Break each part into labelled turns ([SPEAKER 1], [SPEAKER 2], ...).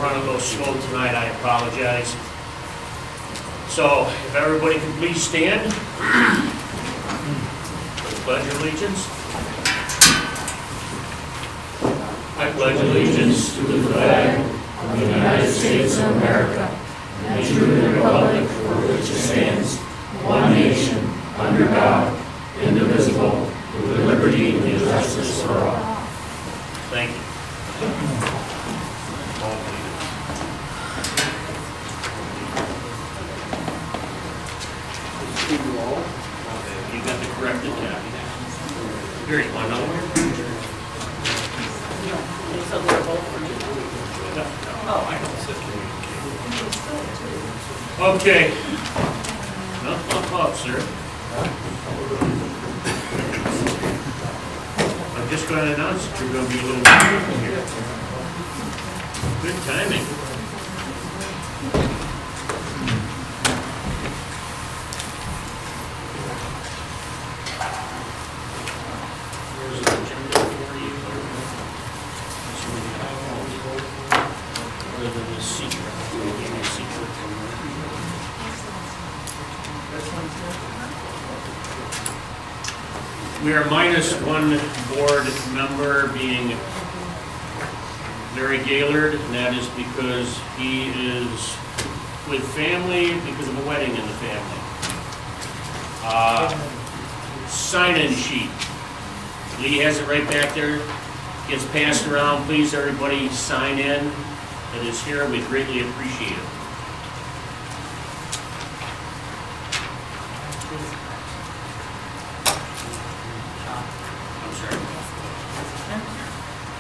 [SPEAKER 1] running a little slow tonight, I apologize. So, if everybody can please stand for the Pledge of Allegiance. I pledge allegiance to the flag of the United States of America and to the republic for which it stands, one nation, under God, indivisible, with liberty and justice for all. Thank you. You got the corrected copy. Here, you want another one? Okay. No, pump up, sir. I'm just going to announce that you're going to be a little bit here. Good timing. Here's the agenda for you. Other than the secret. Give me a secret. We are minus one board member, being Larry Gaylord, and that is because he is with family because of a wedding in the family. Sign-in sheet. Lee has it right back there. Gets passed around. Please, everybody, sign in. That is here. We greatly appreciate it.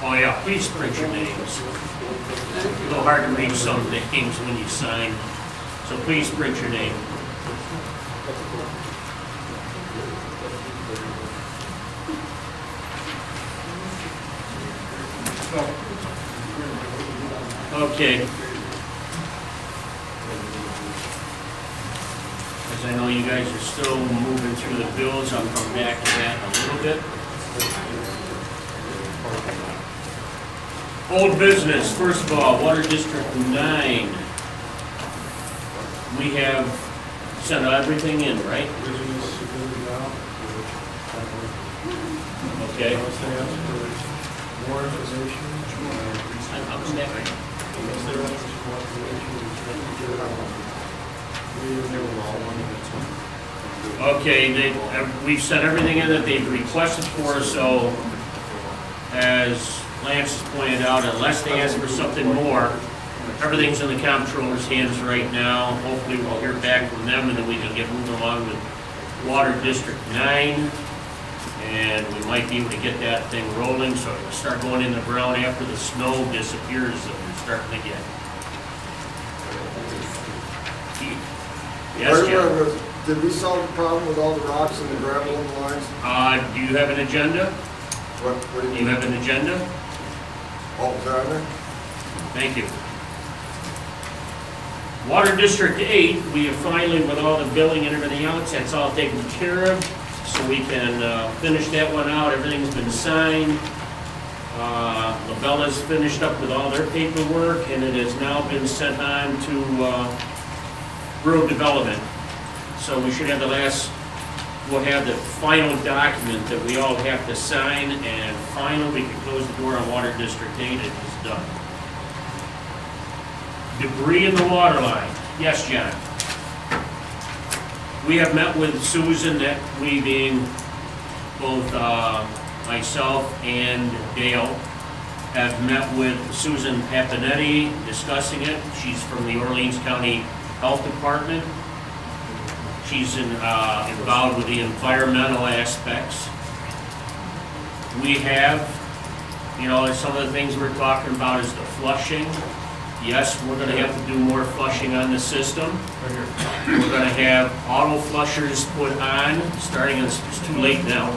[SPEAKER 1] Oh yeah, please print your names. It's a little hard to read some names when you sign, so please print your name. Okay. As I know you guys are still moving through the bills, I'll come back to that in a little bit. Old business, first of all, Water District 9. We have sent everything in, right? Okay.
[SPEAKER 2] More information.
[SPEAKER 1] I'll come back. Okay, we've sent everything in that they've requested for, so as Lance has pointed out, unless they ask for something more, everything's in the comptroller's hands right now. Hopefully we'll hear back from them and then we can get moving along with Water District 9. And we might be able to get that thing rolling so it'll start going in the ground after the snow disappears that we're starting to get. Yes, Jim?
[SPEAKER 2] Did we solve the problem with all the rocks and the gravel in the lines?
[SPEAKER 1] Do you have an agenda?
[SPEAKER 2] What do
[SPEAKER 1] Do you have an agenda?
[SPEAKER 2] Oh, is that on there?
[SPEAKER 1] Thank you. Water District 8, we have finally, with all the billing and everything else, that's all taken care of. So we can finish that one out. Everything's been signed. Labella's finished up with all their paperwork, and it has now been sent on to Road Development. So we should have we'll have the final document that we all have to sign, and finally we can close the door on Water District 8. It is done. Debris in the water line. Yes, John. We have met with Susan, that we being both myself and Dale, have met with Susan Papinetti discussing it. She's from the Orleans County Health Department. She's involved with the environmental aspects. We have, some of the things we're talking about is the flushing. Yes, we're going to have to do more flushing on the system. We're going to have auto flushers put on, starting, it's too late now.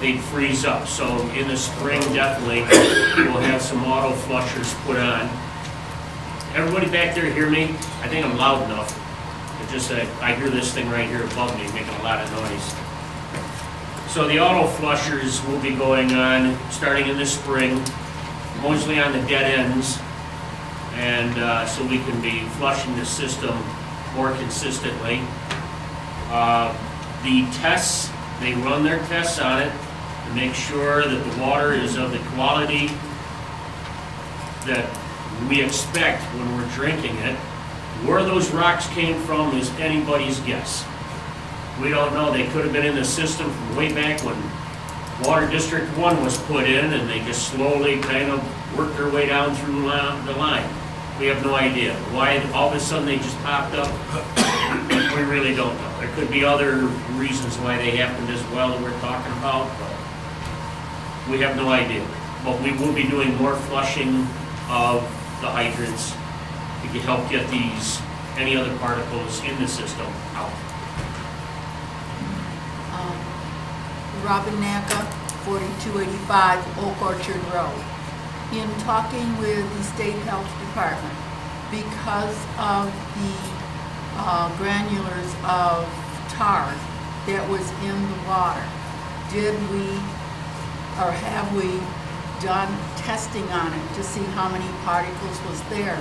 [SPEAKER 1] They'd freeze up, so in the spring, definitely, we'll have some auto flushers put on. Everybody back there hear me? I think I'm loud enough. It's just that I hear this thing right here above me making a lot of noise. So the auto flushers will be going on starting in the spring, mostly on the dead ends. and so we can be flushing the system more consistently. The tests, they run their tests on it to make sure that the water is of the quality that we expect when we're drinking it. Where those rocks came from is anybody's guess. We don't know. They could have been in the system from way back when Water District 1 was put in, and they just slowly kind of worked their way down through the line. We have no idea. Why all of a sudden they just popped up, we really don't know. There could be other reasons why they happened as well that we're talking about, but we have no idea. But we will be doing more flushing of the hydrants to help get any other particles in the system out.
[SPEAKER 3] Robin Naka, 4285 Oak Orchard Road. In talking with the State Health Department, because of the granulars of tar that was in the water, did we, or have we done testing on it to see how many particles was there?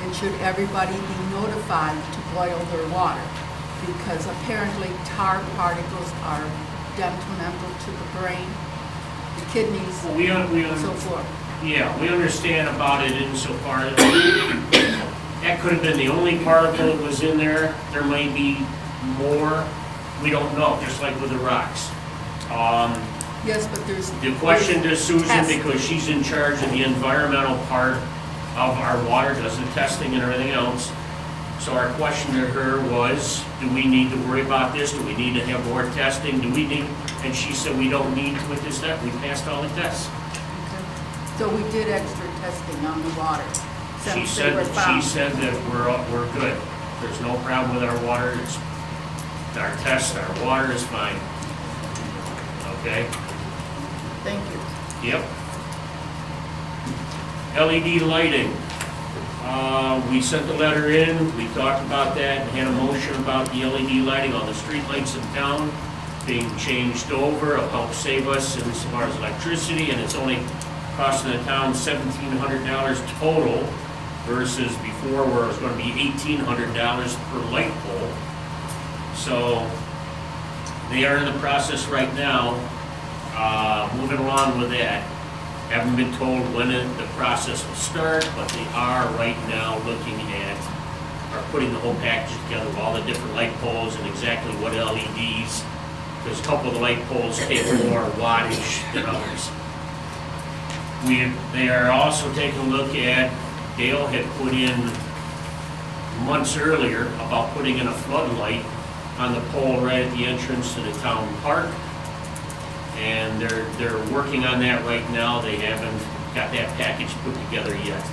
[SPEAKER 3] And should everybody be notified to boil their water? Because apparently tar particles are detrimental to the brain, the kidneys, and so forth.
[SPEAKER 1] Yeah, we understand about it insofar as that could have been the only particle that was in there. There may be more. We don't know, just like with the rocks.
[SPEAKER 3] Yes, but there's...
[SPEAKER 1] The question to Susan,
[SPEAKER 3] tests.
[SPEAKER 1] because she's in charge of the environmental part of our water, does the testing and everything else. So our question to her was, do we need to worry about this? Do we need to have more testing? Do we need, and she said we don't need to with this step. We passed all the tests.
[SPEAKER 3] Okay. So we did extra testing on the water.
[SPEAKER 1] She
[SPEAKER 3] since they were
[SPEAKER 1] said
[SPEAKER 3] found.
[SPEAKER 1] that we're good. There's no problem with our water. Our tests, our water is fine. Okay?
[SPEAKER 3] Thank you.
[SPEAKER 1] Yep. LED lighting. We sent the letter in, we talked about that, and had a motion about the LED lighting on the street lights in town being changed over. It'll help save us as far as electricity, and it's only costing the town $1,700 total versus before where it was going to be $1,800 per light pole. So they are in the process right now, moving along with that. Haven't been told when the process will start, but they are right now looking at, or putting the whole package together with all the different light poles and exactly what LEDs, because a couple of the light poles take more wattage than others. They are also taking a look at, Dale had put in months earlier about putting in a floodlight on the pole right at the entrance to the town park. And they're working on that right now. They haven't got that package put together yet.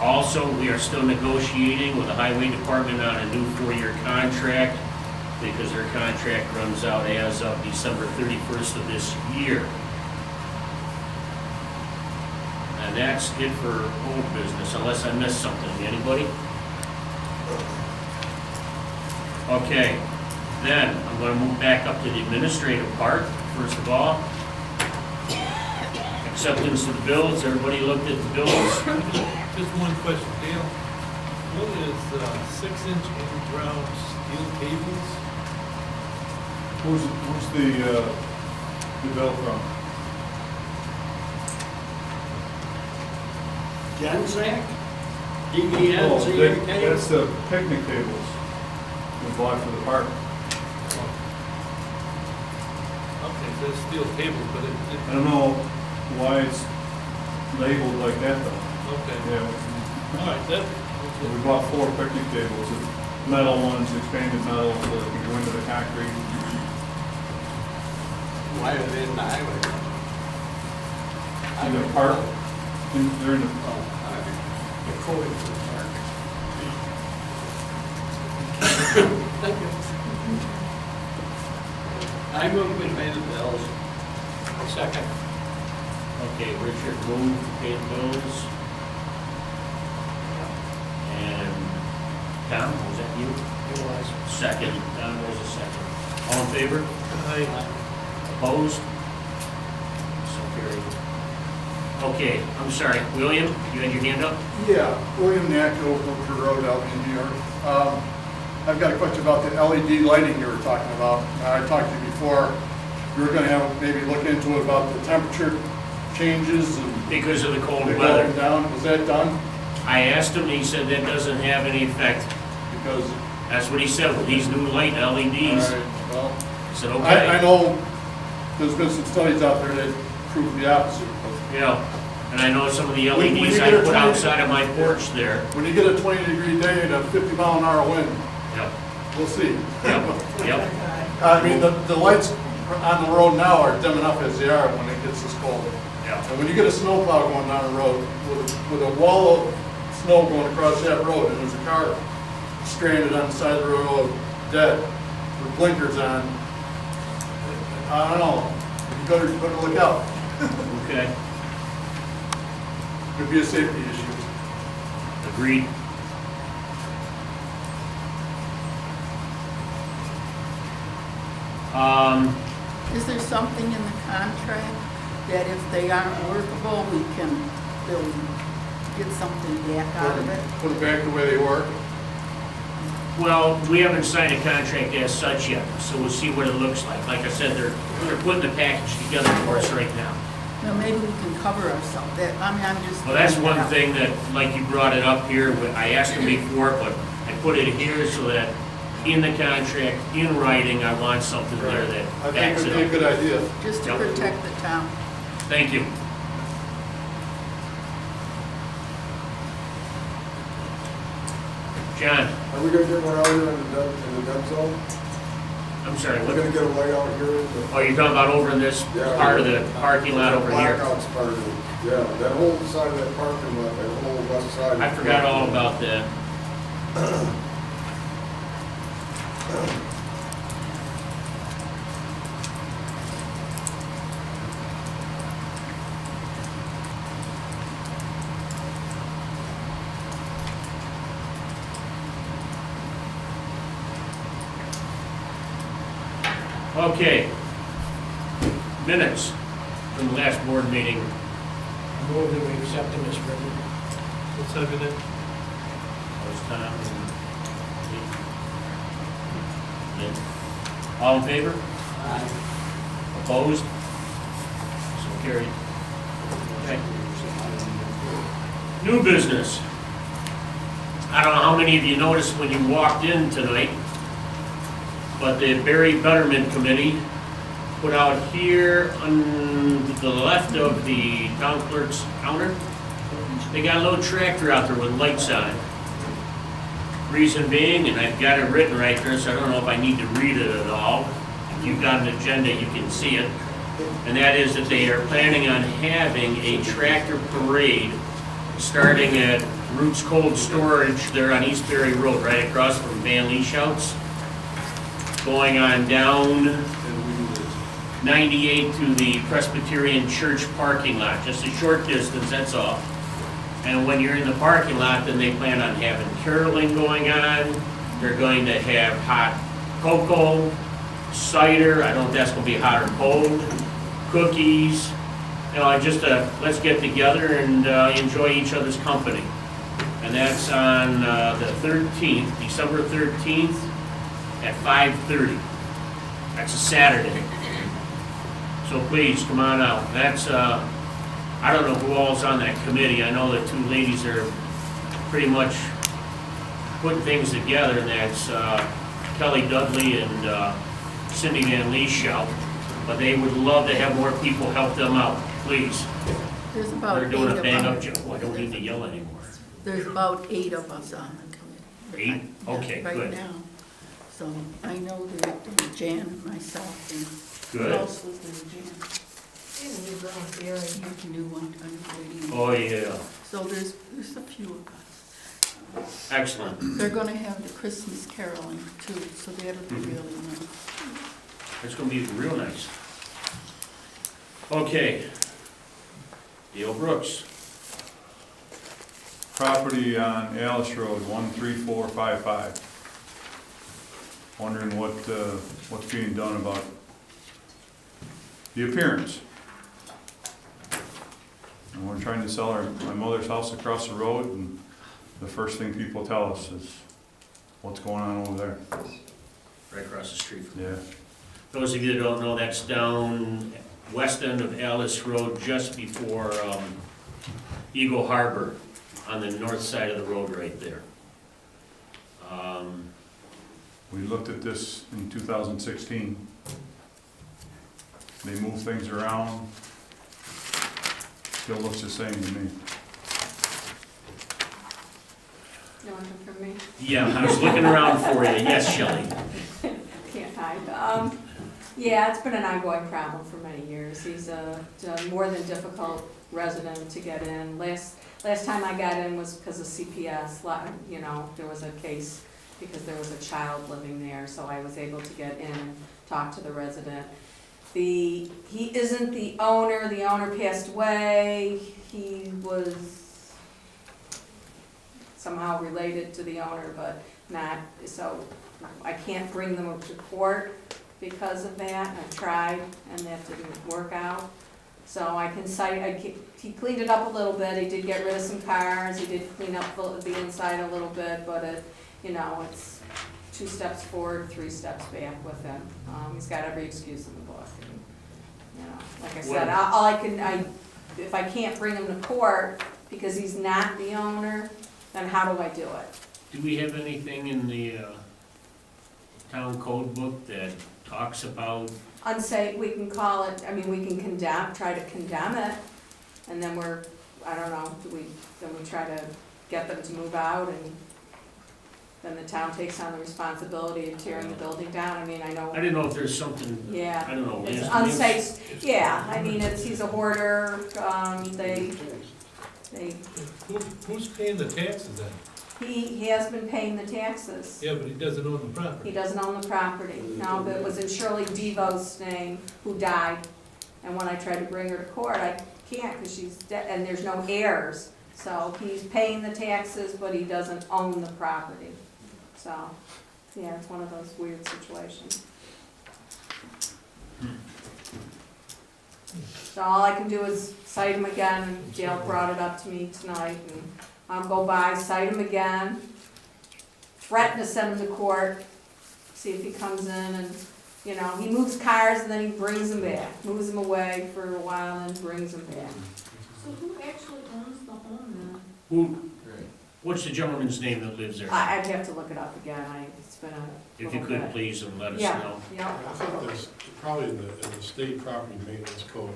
[SPEAKER 1] Also, we are still negotiating with the highway department on a new 4-year contract because their contract runs out as of December 31st of this year. And that's it for old business, unless I missed something. Anybody? Okay. Then, I'm going to move back up to the administrative part, first of all. Acceptance of the bills, everybody looked at the bills?
[SPEAKER 4] Just one question, Dale. What is 6-inch in-ground steel cables?
[SPEAKER 5] Who's the bill from?
[SPEAKER 6] Genzac?
[SPEAKER 5] Oh,
[SPEAKER 6] DENZ?
[SPEAKER 5] that's the picnic tables we bought for the park.
[SPEAKER 4] Okay, so it's steel cables, but
[SPEAKER 5] I don't know why it's labeled like that though.
[SPEAKER 4] okay.
[SPEAKER 5] Yeah,
[SPEAKER 4] All right, that,
[SPEAKER 5] we bought 4 picnic tables, metal ones, expanded metal, so they can go into the concrete.
[SPEAKER 6] Why are they in the highway?
[SPEAKER 5] In the park, they're in the,
[SPEAKER 6] Oh, all right. The code for the park. Thank you. I move we pay the bills. Second.
[SPEAKER 1] Okay, Richard moved to pay the bills. And Tom, was that you?
[SPEAKER 6] It was.
[SPEAKER 1] Second, Tom was a second. All in favor?
[SPEAKER 4] I,
[SPEAKER 1] Opposed? So carried. Okay, I'm sorry, William, you had your hand up?
[SPEAKER 2] Yeah, William Nacko, Hooker Road, Albany, New York. I've got a question about the LED lighting you were talking about. I talked to you before, you were gonna have, maybe look into it about the temperature changes and
[SPEAKER 1] Because of the cold
[SPEAKER 2] the
[SPEAKER 1] weather.
[SPEAKER 2] going down. Was that done?
[SPEAKER 1] I asked him, he said that doesn't have any effect.
[SPEAKER 2] Because,
[SPEAKER 1] That's what he said with these new light
[SPEAKER 2] all
[SPEAKER 1] LEDs.
[SPEAKER 2] right, well,
[SPEAKER 1] I said,
[SPEAKER 2] I
[SPEAKER 1] okay.
[SPEAKER 2] know there's been some studies out there that prove the opposite. But
[SPEAKER 1] Yeah, and I know some of the
[SPEAKER 2] When you
[SPEAKER 1] LEDs
[SPEAKER 2] get
[SPEAKER 1] I
[SPEAKER 2] a
[SPEAKER 1] put
[SPEAKER 2] 20
[SPEAKER 1] outside of my porch there.
[SPEAKER 2] when you get a 20-degree day and a 50-mile-an-hour wind,
[SPEAKER 1] Yep,
[SPEAKER 2] we'll see.
[SPEAKER 1] yep, yep.
[SPEAKER 2] I mean, the lights on the road now are dim enough as they are when it gets this cold.
[SPEAKER 1] Yeah.
[SPEAKER 2] And when you get a snowplow going down the road with a wall of snow going across that road and there's a car stranded on the side of the road, dead, with blinkers on, I don't know, you better look out.
[SPEAKER 1] Okay,
[SPEAKER 2] Could be a safety issue.
[SPEAKER 1] agreed.
[SPEAKER 3] Is there something in the contract that if they aren't workable, they'll get something back out of it?
[SPEAKER 2] Put it back the way they were.
[SPEAKER 1] Well, we haven't signed a contract as such yet, so we'll see what it looks like. Like I said, they're putting the package together for us right now.
[SPEAKER 3] Now, maybe we can cover ourselves. I'm just.
[SPEAKER 1] Well, that's
[SPEAKER 3] throwing it
[SPEAKER 1] one
[SPEAKER 3] out.
[SPEAKER 1] thing that, like you brought it up here, I asked him before, but I put it here so that in the contract, in writing, I want something there
[SPEAKER 2] I
[SPEAKER 1] that
[SPEAKER 2] think
[SPEAKER 1] backs
[SPEAKER 2] it'd be a
[SPEAKER 1] it
[SPEAKER 2] good
[SPEAKER 1] up.
[SPEAKER 2] idea.
[SPEAKER 3] Just to
[SPEAKER 1] Yep.
[SPEAKER 3] protect the town.
[SPEAKER 1] Thank you. John,
[SPEAKER 2] Are we gonna get one out here in the dead zone?
[SPEAKER 1] I'm sorry,
[SPEAKER 2] We're
[SPEAKER 1] what,
[SPEAKER 2] gonna get a light out here in the.
[SPEAKER 1] oh, you're talking about over in this
[SPEAKER 2] Yeah.
[SPEAKER 1] part of the parking lot over here?
[SPEAKER 2] Blackout's part of it. Yeah, that whole side of that parking lot, that whole west side.
[SPEAKER 1] I forgot all about that. Okay. Minutes from the last board meeting.
[SPEAKER 6] Move that we accept them as written.
[SPEAKER 4] Let's have it in.
[SPEAKER 1] Was Tom and Lynn. All in favor? Opposed? So carried. Okay. New business. I don't know how many of you noticed when you walked in tonight, but the Berry Betterment Committee put out here on the left of the town clerk's counter, they got a little tractor out there with lights on it. Reason being, and I've got it written right there, so I don't know if I need to read it at all. If you've got an agenda, you can see it. And that is that they are planning on having a tractor parade starting at Roots Cold Storage there on East Berry Road, right across from Van Leeshout's, going on down 98 to the Presbyterian Church parking lot, just a short distance, that's all. And when you're in the parking lot, then they plan on having caroling going on. They're going to have hot cocoa, cider, I don't know if that's gonna be hot or cold, cookies, you know, just let's get together and enjoy each other's company. And that's on the 13th, December 13th at 5:30. That's a Saturday. So please, come on out. That's, I don't know who all's on that committee. I know the two ladies are pretty much putting things together, and that's Kelly Dudley and Cindy Van Leeshout. But they would love to have more people help them out, please.
[SPEAKER 3] There's about
[SPEAKER 1] They're doing a
[SPEAKER 3] 8 of
[SPEAKER 1] bang-up
[SPEAKER 3] us.
[SPEAKER 1] job. I don't need to yell anymore.
[SPEAKER 3] There's about 8 of us on the committee.
[SPEAKER 1] 8? Okay,
[SPEAKER 3] Right
[SPEAKER 1] good.
[SPEAKER 3] now. So I know that there's Jan and myself and who
[SPEAKER 1] Good.
[SPEAKER 3] else was there, Jan? Here's a new one, I'm waiting.
[SPEAKER 1] Oh, yeah.
[SPEAKER 3] So there's a few of us.
[SPEAKER 1] Excellent.
[SPEAKER 3] They're gonna have the Christmas caroling too, so that'll be
[SPEAKER 1] Mhm.
[SPEAKER 3] really nice.
[SPEAKER 1] It's gonna be real nice. Okay. Dale Brooks.
[SPEAKER 5] Property on Alice Road, 13455. Wondering what's being done about the appearance. And we're trying to sell my mother's house across the road, and the first thing people tell us is, what's going on over there?
[SPEAKER 1] Right across the street from
[SPEAKER 5] Yeah,
[SPEAKER 1] those of you that don't know, that's down west end of Alice Road, just before Eagle Harbor, on the north side of the road right there.
[SPEAKER 5] we looked at this in 2016. They moved things around. Still looks the same to me.
[SPEAKER 7] No one from me?
[SPEAKER 1] Yeah, I was looking around for you. Yes, Shelley?
[SPEAKER 7] Can't hide. Yeah, it's been an ongoing problem for many years. He's a more than difficult resident to get in. Last time I got in was because of CPS. You know, there was a case because there was a child living there, so I was able to get in and talk to the resident. He isn't the owner passed away. He was somehow related to the owner, but not, so I can't bring them to court because of that. I tried, and that didn't work out. So I can cite, he cleaned it up a little bit, he did get rid of some cars, he did clean up the inside a little bit, but you know, it's 2 steps forward, 3 steps back with him. He's got every excuse in the book. And, you know, like I said, if I can't bring him to court because he's not the owner, then how do I do it?
[SPEAKER 1] Do we have anything in the town code book that talks about,
[SPEAKER 7] Unsafe, we can call it, I mean, we can try to condemn it, and then I don't know, then we try to get them to move out, and then the town takes on the responsibility of tearing the building down. I mean, I know.
[SPEAKER 1] I didn't know if there's something,
[SPEAKER 7] Yeah.
[SPEAKER 1] I don't know.
[SPEAKER 7] It's
[SPEAKER 1] Lance-
[SPEAKER 7] unsafe, yeah, I mean, he's a hoarder,
[SPEAKER 4] Who's paying the taxes then?
[SPEAKER 7] he has been paying the taxes.
[SPEAKER 4] Yeah, but he doesn't own the property.
[SPEAKER 7] He doesn't own the property. Now, it was in Shirley Devo's name, who died, and when I tried to bring her to court, I can't, because she's dead, and there's no heirs. So he's paying the taxes, but he doesn't own the property. So, yeah, it's one of those weird situations. So all I can do is cite him again, and Dale brought it up to me tonight, and I'll go by, cite him again, threaten to send him to court, see if he comes in and, you know, he moves cars and then he brings them back, moves them away for a while and brings them back.
[SPEAKER 3] So who actually owns the home
[SPEAKER 1] Who, what's the gentleman's name that lives there?
[SPEAKER 7] I'd have to look it up again, it's been a
[SPEAKER 1] If you
[SPEAKER 7] little
[SPEAKER 1] could,
[SPEAKER 7] bit.
[SPEAKER 1] please, and let us
[SPEAKER 7] Yeah,
[SPEAKER 1] know.
[SPEAKER 7] yeah.
[SPEAKER 8] I think there's probably in the state property maintenance code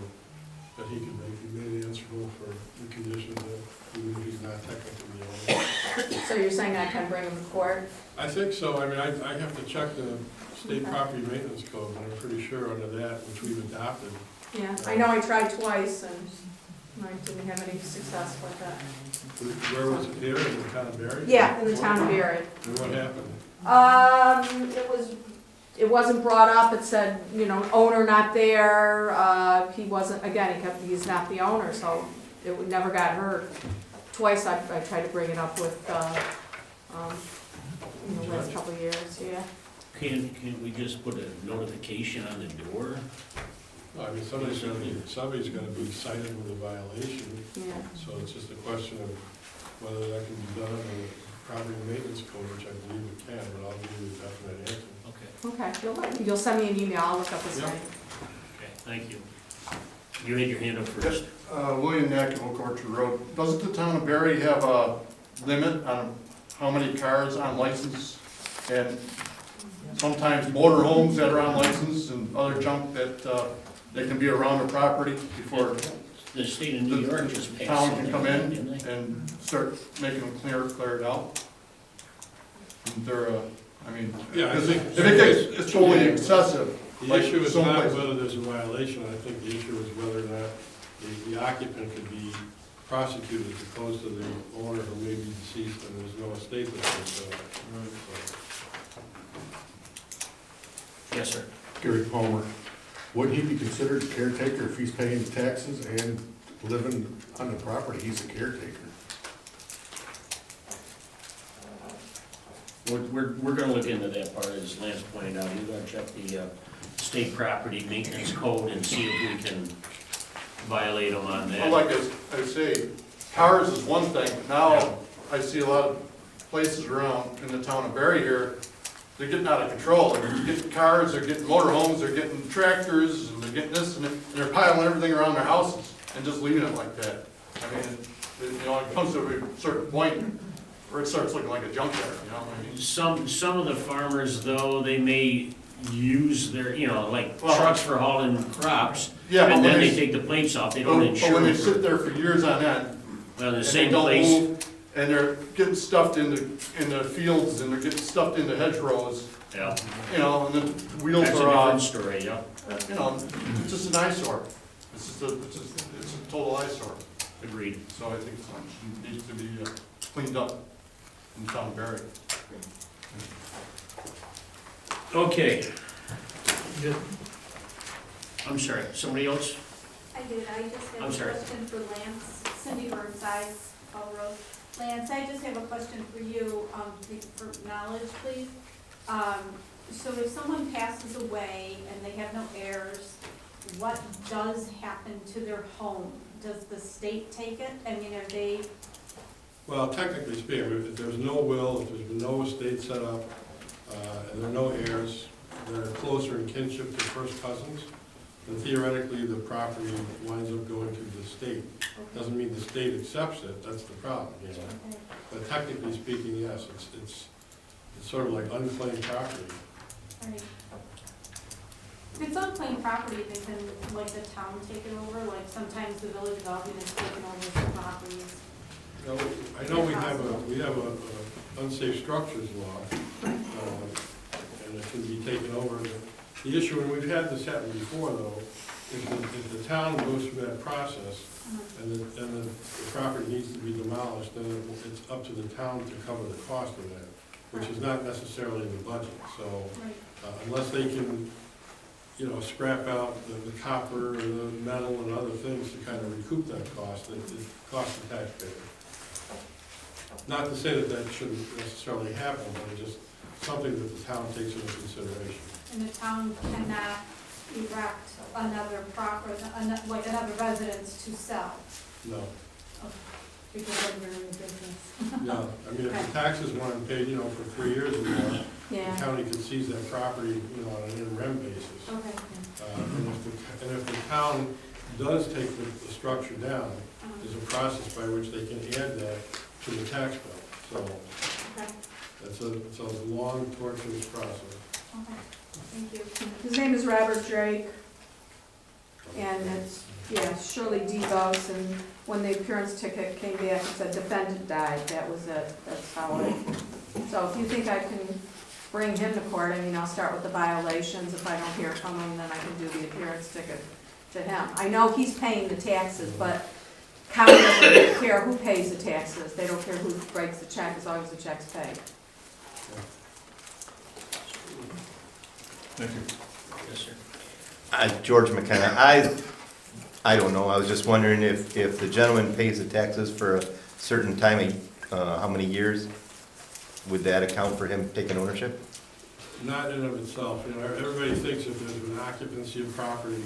[SPEAKER 8] that he can be made answerable for the conditions that even if he's not technically the owner.
[SPEAKER 7] So you're saying I can bring him to court?
[SPEAKER 8] I think so. I mean, I have to check the state property maintenance code, but I'm pretty sure under that, which we've adopted.
[SPEAKER 7] Yeah, I know I tried twice and I didn't have any success with that.
[SPEAKER 8] Where was it, here in the town of Berry?
[SPEAKER 7] Yeah, in the town of Berry.
[SPEAKER 8] And what happened?
[SPEAKER 7] It wasn't brought up, it said, you know, owner not there, he wasn't, again, he's not the owner, so it never got heard. Twice I tried to bring it up with, in the last couple of years, yeah.
[SPEAKER 1] Can we just put a notification on the door?
[SPEAKER 8] Well, I mean, somebody's gonna be cited with a violation,
[SPEAKER 7] Yeah,
[SPEAKER 8] so it's just a question of whether that can be done under the property maintenance code, which I believe it can, but I'll give you a definite answer.
[SPEAKER 1] Okay,
[SPEAKER 7] you'll send me an email, I'll look up his
[SPEAKER 8] Yep.
[SPEAKER 7] name.
[SPEAKER 1] okay, thank you. You had your hand up first.
[SPEAKER 2] William Nack of Oak Orchard Road. Doesn't the town of Berry have a limit on how many cars on license? And sometimes motor homes that are on license and other junk that they can be around the property before
[SPEAKER 1] The state of New York just
[SPEAKER 2] the
[SPEAKER 1] passed
[SPEAKER 2] town
[SPEAKER 1] something,
[SPEAKER 2] can come in
[SPEAKER 1] didn't they?
[SPEAKER 2] and start making them clear it out? Isn't there a, I mean,
[SPEAKER 8] Yeah, I
[SPEAKER 2] because
[SPEAKER 8] think-
[SPEAKER 2] if it gets, it's totally excessive.
[SPEAKER 8] The
[SPEAKER 2] like
[SPEAKER 8] issue is
[SPEAKER 2] some
[SPEAKER 8] not
[SPEAKER 2] places.
[SPEAKER 8] whether there's a violation, I think the issue is whether or not the occupant could be prosecuted as opposed to the owner who may be deceased and there's no estate that's been
[SPEAKER 1] Yes, sir.
[SPEAKER 9] Gary Palmer, wouldn't he be considered a caretaker if he's paying taxes and living on the property? He's a caretaker.
[SPEAKER 1] We're gonna look into that part, as Lance pointed out. We're gonna check the state property maintenance code and see if we can violate them on
[SPEAKER 2] Well,
[SPEAKER 1] that.
[SPEAKER 2] like I say, cars is one thing, but now I see a lot of places around in the town of Barry here, they're getting out of control. They're getting cars, they're getting motorhomes, they're getting tractors, and they're getting this, and they're piling everything around their houses and just leaving it like that. I mean, you know, it comes to a certain point where it starts looking like a junkyard, you know, I mean.
[SPEAKER 1] Some of the farmers, though, they may use their, you know, like
[SPEAKER 2] Well-
[SPEAKER 1] trucks for hauling crops,
[SPEAKER 2] Yeah, but
[SPEAKER 1] and
[SPEAKER 2] when
[SPEAKER 1] then they
[SPEAKER 2] they,
[SPEAKER 1] take the plates off, they don't
[SPEAKER 2] but
[SPEAKER 1] insure
[SPEAKER 2] when they
[SPEAKER 1] them.
[SPEAKER 2] sit there for years on end,
[SPEAKER 1] Well, in the
[SPEAKER 2] and they
[SPEAKER 1] same
[SPEAKER 2] don't
[SPEAKER 1] place,
[SPEAKER 2] move, and they're getting stuffed into fields, and they're getting stuffed into hedgerows,
[SPEAKER 1] yeah,
[SPEAKER 2] you know, and the wheels
[SPEAKER 1] that's a
[SPEAKER 2] are
[SPEAKER 1] different
[SPEAKER 2] off.
[SPEAKER 1] story, yeah.
[SPEAKER 2] You know, it's just an eyesore. It's a total eyesore.
[SPEAKER 1] Agreed.
[SPEAKER 2] So I think it needs to be cleaned up in town of Barry.
[SPEAKER 1] Okay,
[SPEAKER 4] Good.
[SPEAKER 1] I'm sorry, somebody else?
[SPEAKER 10] I did, I just
[SPEAKER 1] I'm
[SPEAKER 10] have a
[SPEAKER 1] sorry.
[SPEAKER 10] question for Lance, Cindy Burnside, Fall Road. Lance, I just have a question for you, for knowledge, please. So if someone passes away and they have no heirs, what does happen to their home? Does the state take it? I mean, are they,
[SPEAKER 8] Well, technically speaking, if there's no will, if there's been no estate set up, and there are no heirs, that are closer in kinship to first cousins, then theoretically, the property winds up going to the state. Doesn't mean the state accepts it, that's the problem, you know?
[SPEAKER 10] okay,
[SPEAKER 8] But technically speaking, yes, it's sort of like unclaimed property.
[SPEAKER 10] all right. If it's unclaimed property, then can, like, the town take it over? Like, sometimes the village of Albion has taken over some properties.
[SPEAKER 8] You know, I know we have a unsafe structures law, and it can be taken over. The issue, and we've had this happen before though, if the town goes through that process and the property needs to be demolished, then it's up to the town to cover the cost of that, which is not necessarily in the budget. So
[SPEAKER 10] Right.
[SPEAKER 8] unless they can, you know, scrap out the copper and the metal and other things to kind of recoup that cost, it costs the taxpayer. Not to say that that shouldn't necessarily happen, but it's just something that the town takes into consideration.
[SPEAKER 10] And the town cannot erect another property, like another residence to sell
[SPEAKER 8] No,
[SPEAKER 10] because of their own business.
[SPEAKER 8] no, I mean, if the taxes weren't paid, you know, for 3 years or more, the
[SPEAKER 10] Yeah,
[SPEAKER 8] county could seize that property, you know, on an interim basis.
[SPEAKER 10] okay.
[SPEAKER 8] And if the town does take the structure down, there's a process by which they can add that to the tax bill. So
[SPEAKER 10] Okay,
[SPEAKER 8] it's a long, tortuous process.
[SPEAKER 10] okay, thank you.
[SPEAKER 7] His name is Robert Drake, and it's, yeah, Shirley DeVos, and when the appearance ticket came back, it said defendant died, that was it, that's how it. So if you think I can bring him to court, I mean, I'll start with the violations, if I don't hear from him, then I can do the appearance ticket to him. I know he's paying the taxes, but county doesn't care who pays the taxes, they don't care who writes the check, as long as the check's paid.
[SPEAKER 5] Thank you.
[SPEAKER 1] Yes, sir.
[SPEAKER 11] George McKenna, I don't know, I was just wondering if the gentleman pays the taxes for a certain time, how many years? Would that account for him taking ownership?
[SPEAKER 8] Not in and of itself, you know, everybody thinks if there's an occupancy of property,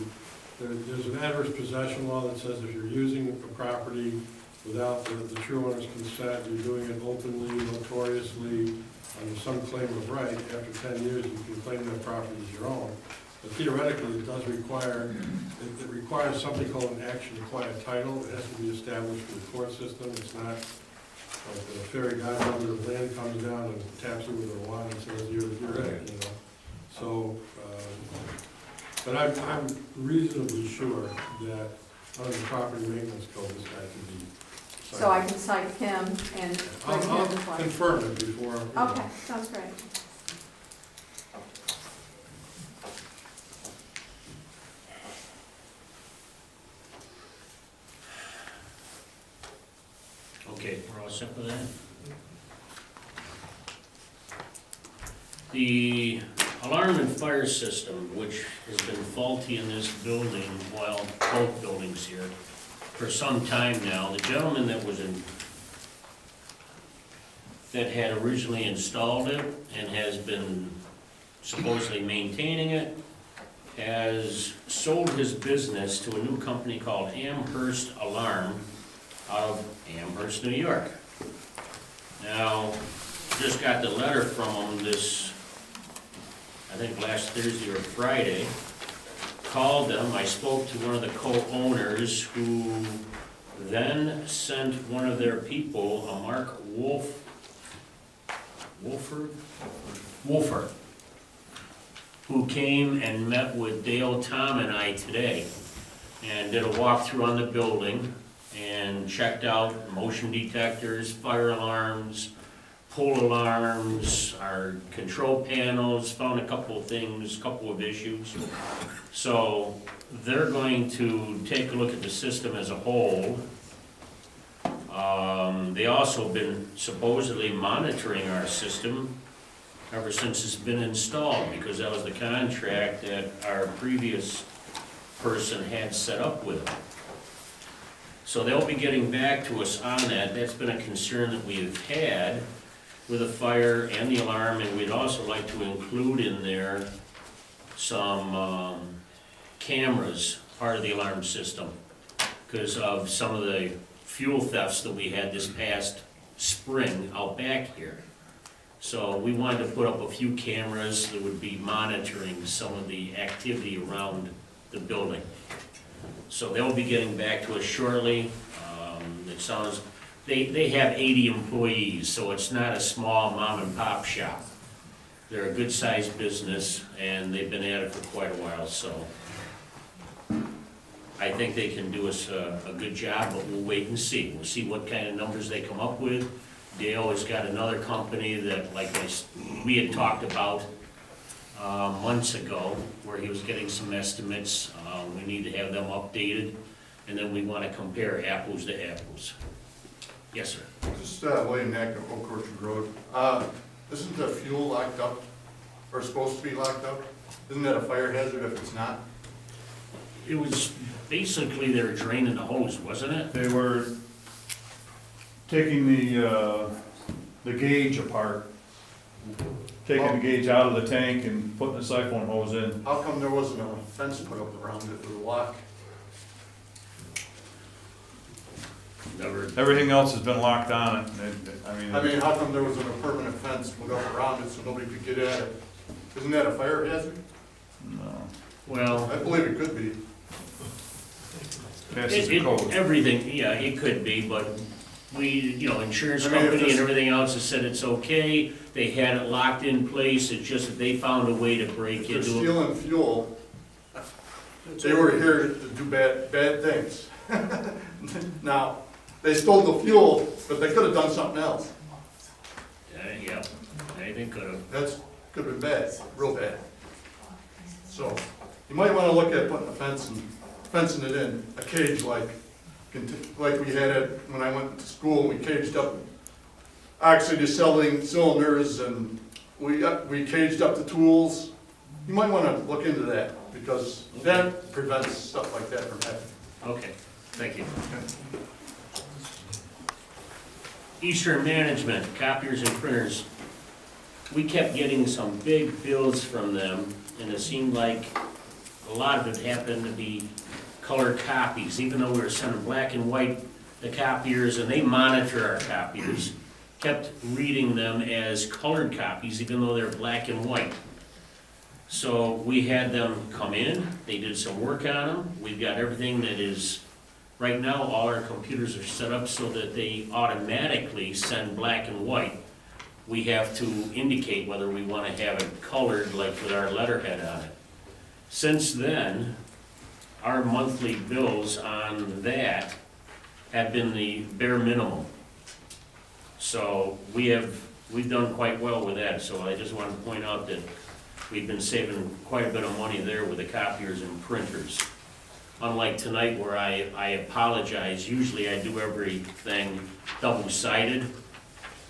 [SPEAKER 8] there's an adverse possession law that says if you're using a property without the true owner's consent, you're doing it openly, notoriously, under some claim of right, after 10 years, you can claim that property as your own. But theoretically, it does require, it requires something called an action to quiet title. It has to be established in the court system. It's not like a fairy godmother of land comes down and taps you with a wand and says, you're it, you know. So, but I'm reasonably sure that under the property maintenance code, this guy can be cited.
[SPEAKER 7] So I can cite him and bring
[SPEAKER 8] I'll
[SPEAKER 7] him to court.
[SPEAKER 8] confirm it before. you know.
[SPEAKER 7] Okay, sounds great.
[SPEAKER 1] Okay, we're all set with that? The alarm and fire system, which has been faulty in this building, well, both buildings here, for some time now, the gentleman that had originally installed it and has been supposedly maintaining it, has sold his business to a new company called Amherst Alarm out of Amherst, New York. Now, just got the letter from him this, I think last Thursday or Friday. Called them, I spoke to one of the co-owners who then sent one of their people, a Mark Wolfer, who came and met with Dale, Tom, and I today, and did a walkthrough on the building, and checked out motion detectors, fire alarms, pole alarms, our control panels, found a couple of things, a couple of issues. So they're going to take a look at the system as a whole. They also been supposedly monitoring our system ever since it's been installed, because that was the contract that our previous person had set up with them. So they'll be getting back to us on that. That's been a concern that we've had with the fire and the alarm, and we'd also like to include in there some cameras, part of the alarm system, because of some of the fuel thefts that we had this past spring out back here. So we wanted to put up a few cameras that would be monitoring some of the activity around the building. So they'll be getting back to us shortly. It sounds, they have 80 employees, so it's not a small mom and pop shop. They're a good sized business, and they've been at it for quite a while, so I think they can do us a good job, but we'll wait and see. We'll see what kind of numbers they come up with. Dale has got another company that, like we had talked about months ago, where he was getting some estimates. We need to have them updated, and then we want to compare apples to apples. Yes, sir.
[SPEAKER 2] Just William Knack of Oak Orchard Road. Isn't the fuel locked up, or supposed to be locked up? Isn't that a fire hazard if it's not?
[SPEAKER 1] It was, basically, they were draining the hose, wasn't it?
[SPEAKER 5] They were taking the gauge apart, taking the gauge out of the tank and putting the siphon hose in.
[SPEAKER 2] How come there wasn't a fence put up around it with a lock?
[SPEAKER 1] Never.
[SPEAKER 5] Everything else has been locked on it.
[SPEAKER 2] I mean, how come there wasn't a permanent fence put up around it so nobody could get at it? Isn't that a fire hazard?
[SPEAKER 5] No.
[SPEAKER 1] Well,
[SPEAKER 2] I believe it could be.
[SPEAKER 5] Passes the code.
[SPEAKER 1] everything, yeah, it could be, but we, insurance
[SPEAKER 2] I mean, if
[SPEAKER 1] company
[SPEAKER 2] this-
[SPEAKER 1] and everything else has said it's okay. They had it locked in place, it's just that they found a way to break
[SPEAKER 2] If they're
[SPEAKER 1] into it.
[SPEAKER 2] stealing fuel, they were here to do bad things. Now, they stole the fuel, but they could have done something else.
[SPEAKER 1] Yeah, anything could have.
[SPEAKER 2] That's, could have been bad, real bad. So, you might wanna look at putting a fencing it in, a cage like we had it when I went to school, we caged up, actually just selling cylinders, and we caged up the tools. You might wanna look into that, because that prevents stuff like that from happening.
[SPEAKER 1] Okay, thank you. Eastern Management, copiers and printers. We kept getting some big bills from them, and it seemed like a lot of it happened to be color copies, even though we were sending black and white, the copiers, and they monitor our copiers, kept reading them as colored copies, even though they're black and white. So we had them come in, they did some work on them, we've got everything that is, right now, all our computers are set up so that they automatically send black and white. We have to indicate whether we want to have it colored, like with our letterhead on it. Since then, our monthly bills on that have been the bare minimum. So we've done quite well with that, so I just wanted to point out that we've been saving quite a bit of money there with the copiers and printers. Unlike tonight where I apologize, usually I do everything double-sided.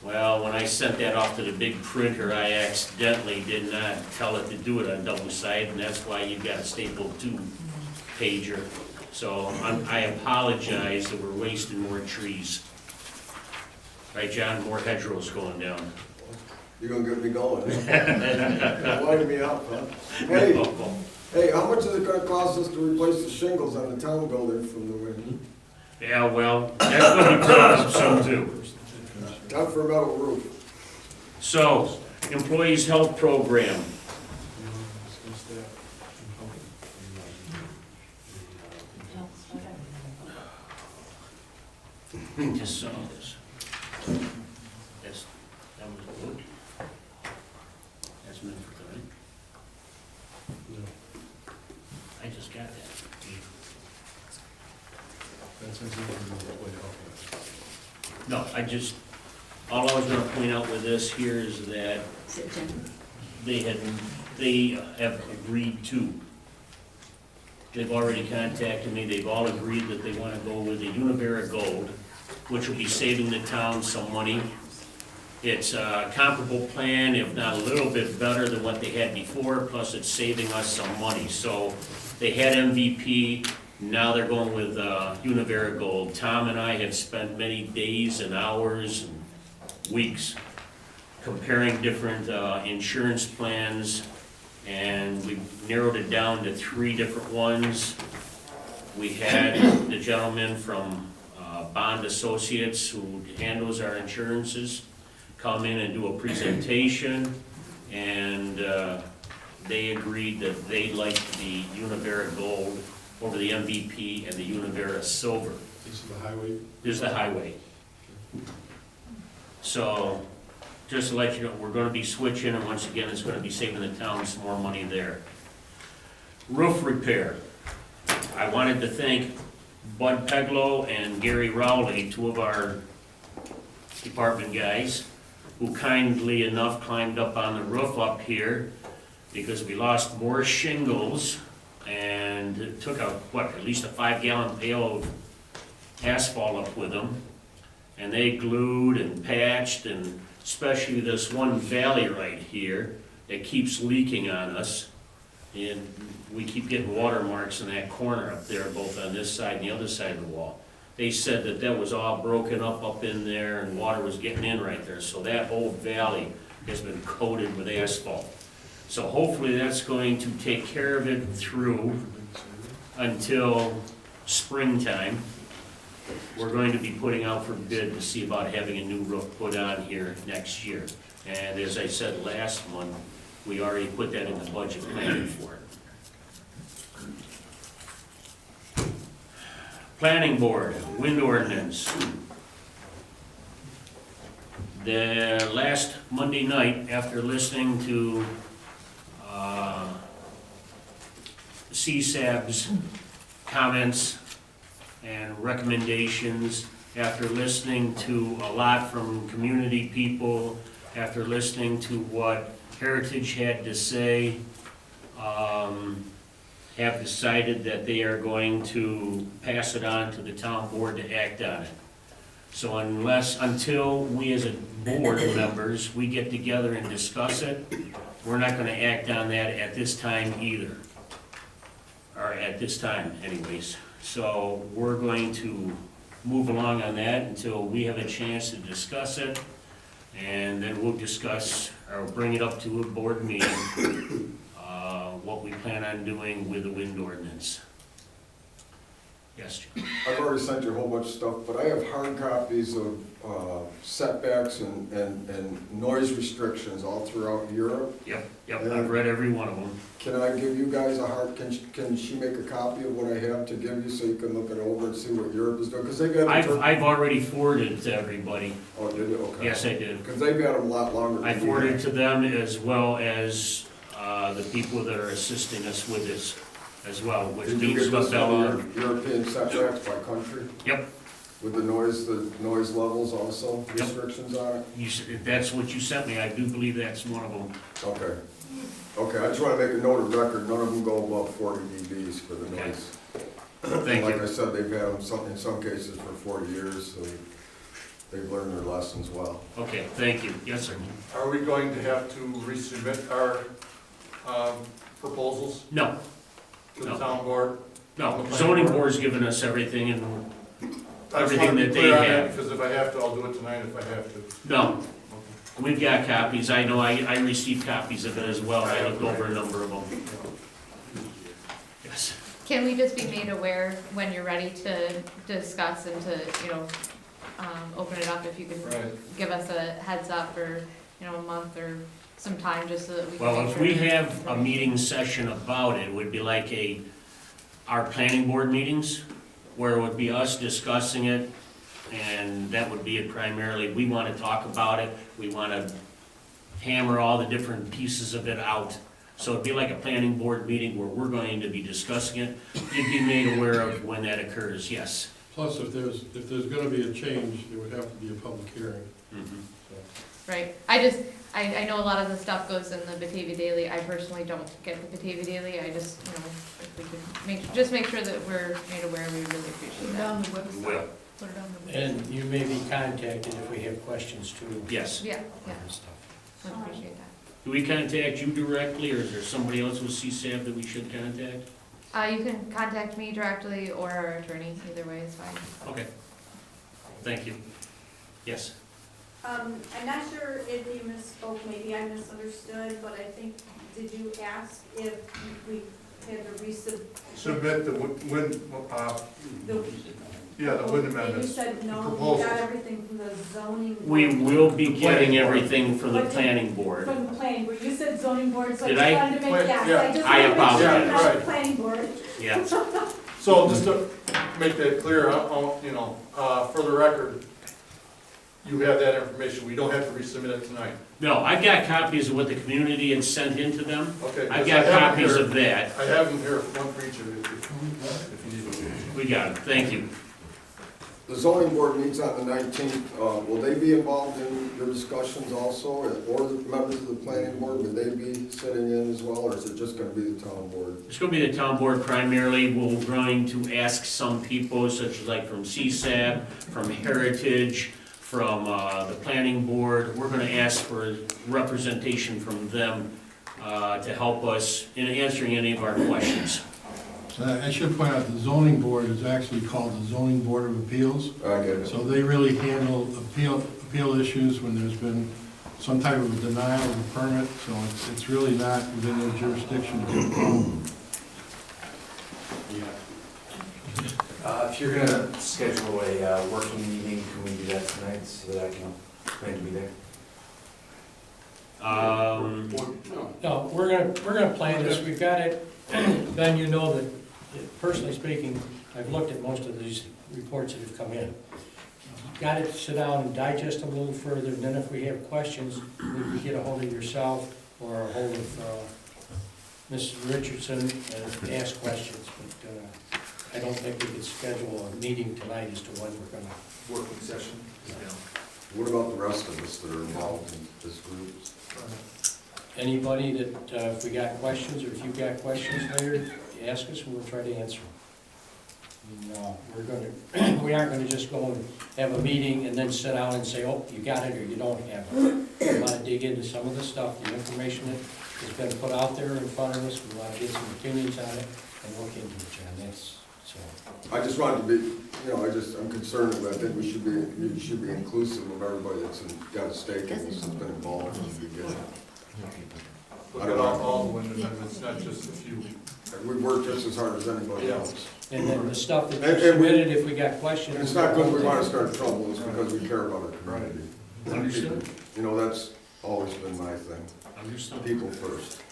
[SPEAKER 1] Well, when I sent that off to the big printer, I accidentally did not tell it to do it on double-sided, and that's why you've got a stapled two-pager. So I apologize that we're wasting more trees. Right, John, more hedgerows going down.
[SPEAKER 6] You're gonna get me going, huh? Winding me up, huh? Hey,
[SPEAKER 12] Hey, how much is it gonna cost us to replace the shingles on the town building from the wind?
[SPEAKER 1] Yeah, well, that's gonna be brought some too.
[SPEAKER 12] Not for a metal roof.
[SPEAKER 1] So, employees' health program. Just saw this. That was wood. That's meant for tonight. I just got that. No, all I was gonna point out with this here is that they have agreed to. They've already contacted me, they've all agreed that they wanna go with the Univera Gold, which will be saving the town some money. It's a comparable plan, if not a little bit better than what they had before, plus it's saving us some money. So they had MVP, now they're going with Univera Gold. Tom and I have spent many days and hours and weeks comparing different insurance plans, and we narrowed it down to 3 different ones. We had the gentleman from Bond Associates, who handles our insurances, come in and do a presentation, and they agreed that they liked the Univera Gold over the MVP and the Univera Silver.
[SPEAKER 8] This is the highway?
[SPEAKER 1] This is the highway. So, just to let you know, we're gonna be switching, and once again, it's gonna be saving the town some more money there. Roof repair. I wanted to thank Bud Peglow and Gary Rowley, 2 of our department guys, who kindly enough climbed up on the roof up here, because we lost more shingles, and it took at least a 5-gallon pail of asphalt up with them. And they glued and patched, and especially this one valley right here that keeps leaking on us. And we keep getting watermarks in that corner up there, both on this side and the other side of the wall. They said that was all broken up in there, and water was getting in right there. So that whole valley has been coated with asphalt. So hopefully that's going to take care of it through until springtime. We're going to be putting out for bid to see about having a new roof put on here next year. And as I said last month, we already put that in the budget planning for it. Planning board, wind ordinance. The last Monday night, after listening to CSAB's comments and recommendations, after listening to a lot from community people, after listening to what Heritage had to say, have decided that they are going to pass it on to the town board to act on it. So until we as a board members, we get together and discuss it, we're not gonna act on that at this time either. Or at this time anyways. So we're going to move along on that until we have a chance to discuss it. And then we'll discuss, or bring it up to a board meeting, what we plan on doing with the wind ordinance. Yes, Jim?
[SPEAKER 12] I've already sent you a whole bunch of stuff, but I have hard copies of setbacks and noise restrictions all throughout Europe.
[SPEAKER 1] Yep, I've read every one of them.
[SPEAKER 12] Can I give you guys can she make a copy of what I have to give you so you can look it over and see what Europe is doing? Because they've got.
[SPEAKER 1] I've already forwarded it to everybody.
[SPEAKER 12] Oh, did you? Okay.
[SPEAKER 1] Yes, I did.
[SPEAKER 12] Because they've got them a lot longer.
[SPEAKER 1] I forwarded it to them as well as the people that are assisting us with this as well, which
[SPEAKER 12] Did you
[SPEAKER 1] means
[SPEAKER 12] get this
[SPEAKER 1] Labella.
[SPEAKER 12] European setbacks by country?
[SPEAKER 1] Yep.
[SPEAKER 12] With the noise levels also,
[SPEAKER 1] Yep.
[SPEAKER 12] restrictions on it?
[SPEAKER 1] If that's what you sent me, I do believe that's one of them.
[SPEAKER 12] Okay. Okay, I just want to make a note of record, none of them go above 40 dBs for the
[SPEAKER 1] Okay.
[SPEAKER 12] noise.
[SPEAKER 1] Thank
[SPEAKER 12] Like
[SPEAKER 1] you.
[SPEAKER 12] I said, they've had them in some cases for 40 years, so they've learned their lessons well.
[SPEAKER 1] Okay, thank you. Yes, sir.
[SPEAKER 2] Are we going to have to resubmit our proposals
[SPEAKER 1] No,
[SPEAKER 2] to the
[SPEAKER 1] No.
[SPEAKER 2] town board?
[SPEAKER 1] no, zoning board's given us everything and
[SPEAKER 2] I just
[SPEAKER 1] everything
[SPEAKER 2] want to
[SPEAKER 1] that
[SPEAKER 2] be
[SPEAKER 1] they
[SPEAKER 2] clear on that,
[SPEAKER 1] have.
[SPEAKER 2] because if I have to, I'll do it tonight if I have to.
[SPEAKER 1] No, we've got copies. I know I received copies of it as well. I looked over a number of them.
[SPEAKER 13] Can we just be made aware when you're ready to discuss and to, open it up, if you could
[SPEAKER 2] Right.
[SPEAKER 13] give us a heads up or, a month or some time, just so that we can
[SPEAKER 1] Well,
[SPEAKER 13] make
[SPEAKER 1] if
[SPEAKER 13] sure
[SPEAKER 1] we
[SPEAKER 13] that-
[SPEAKER 1] have a meeting session about it, it would be like our planning board meetings, where it would be us discussing it, and that would be it primarily. We want to talk about it, we want to hammer all the different pieces of it out. So it'd be like a planning board meeting where we're going to be discussing it. You'd be made aware of when that occurs, yes.
[SPEAKER 8] Plus, if there's gonna be a change, there would have to be a public hearing.
[SPEAKER 13] Right, I know a lot of the stuff goes in the Batavia Daily, I personally don't get the Batavia Daily, I just, if we could make sure that we're made aware, we really
[SPEAKER 3] Put
[SPEAKER 13] appreciate
[SPEAKER 3] it
[SPEAKER 13] that.
[SPEAKER 3] on the
[SPEAKER 1] We
[SPEAKER 3] website.
[SPEAKER 1] will,
[SPEAKER 3] Put it on the website.
[SPEAKER 6] And you may be contacted if we have questions too.
[SPEAKER 1] yes.
[SPEAKER 13] Yeah,
[SPEAKER 6] and stuff.
[SPEAKER 13] I appreciate that.
[SPEAKER 1] Do we contact you directly, or is there somebody else with CSAB that we should contact?
[SPEAKER 13] You can contact me directly or our attorney, either way is fine.
[SPEAKER 1] Okay. Thank you. Yes.
[SPEAKER 10] I'm not sure if you misspoke, maybe I misunderstood, but I think, did you ask if we had to
[SPEAKER 2] Submit the wind,
[SPEAKER 10] the
[SPEAKER 2] yeah, the wind
[SPEAKER 10] And you
[SPEAKER 2] amendments.
[SPEAKER 10] said, no, we
[SPEAKER 2] Proposals.
[SPEAKER 10] got everything from the zoning.
[SPEAKER 1] We
[SPEAKER 10] board.
[SPEAKER 1] will be getting
[SPEAKER 2] planning board.
[SPEAKER 1] everything from the
[SPEAKER 10] But-
[SPEAKER 1] planning board.
[SPEAKER 10] From the planning board, you said zoning board, so I
[SPEAKER 1] Did
[SPEAKER 10] just
[SPEAKER 1] I?
[SPEAKER 10] wanted to make, yes,
[SPEAKER 2] Yeah.
[SPEAKER 10] I just
[SPEAKER 1] I
[SPEAKER 10] wanted to make sure
[SPEAKER 1] apologize.
[SPEAKER 10] you got
[SPEAKER 2] Right.
[SPEAKER 10] the planning board.
[SPEAKER 1] Yeah.
[SPEAKER 2] So just to make that clear, for the record, you have that information. We don't have to resubmit it tonight.
[SPEAKER 1] No, I've got copies of what the community had sent into them.
[SPEAKER 2] Okay.
[SPEAKER 1] I've
[SPEAKER 2] because
[SPEAKER 1] got
[SPEAKER 2] I have
[SPEAKER 1] copies
[SPEAKER 2] them
[SPEAKER 1] of
[SPEAKER 2] here.
[SPEAKER 1] that.
[SPEAKER 2] I have them here, one for each of you, if you need them.
[SPEAKER 1] We got it. Thank you.
[SPEAKER 12] The zoning board meets on the 19th. Will they be involved in your discussions also, or the members of the planning board, would they be sitting in as well, or is it just gonna be the town board?
[SPEAKER 1] It's going to be the town board primarily. We're going to ask some people, such as like from CSAB, from Heritage, from the planning board. We're going to ask for representation from them to help us in answering any of our questions.
[SPEAKER 8] So I should point out, the zoning board is actually called the Zoning Board of Appeals.
[SPEAKER 12] I get it.
[SPEAKER 8] So they really handle appeal issues when there's been some type of a denial of a permit, so it's really not within their jurisdiction to get involved.
[SPEAKER 14] If you're gonna schedule a working meeting, can we do that tonight so that I can plan to be there?
[SPEAKER 6] No, we're gonna plan this, we've got it, then you know that, personally speaking, I've looked at most of these reports that have come in. Got to sit down and digest them a little further, and then if we have questions, we get a hold of yourself or a hold of Mrs. Richardson and ask questions, but I don't think we could schedule a meeting tonight as to when we're gonna.
[SPEAKER 14] Working session?
[SPEAKER 12] What about the rest of us that are involved in this group?
[SPEAKER 6] Anybody that, if we got questions, or if you've got questions later, ask us and we'll try to answer them. No, we aren't gonna just go and have a meeting and then sit down and say, oh, you got it or you don't have it. We wanna dig into some of the stuff, the information that has been put out there in front of us, we wanna get some opinions on it and look into it, John, that's, so.
[SPEAKER 12] I just wanted to be, I'm concerned, but I think we should be inclusive of everybody that's got a stake in this, that's been involved from the beginning.
[SPEAKER 2] Look at all the wind amendments, not just a few.
[SPEAKER 12] We work just as hard as anybody else.
[SPEAKER 6] And then the stuff that
[SPEAKER 12] And-
[SPEAKER 6] you
[SPEAKER 12] and we-
[SPEAKER 6] submitted, if we got questions.
[SPEAKER 12] And it's not because we want to start trouble, it's because we care about our community.
[SPEAKER 1] Understood.
[SPEAKER 12] That's always been my thing,
[SPEAKER 1] Understood.
[SPEAKER 12] people first.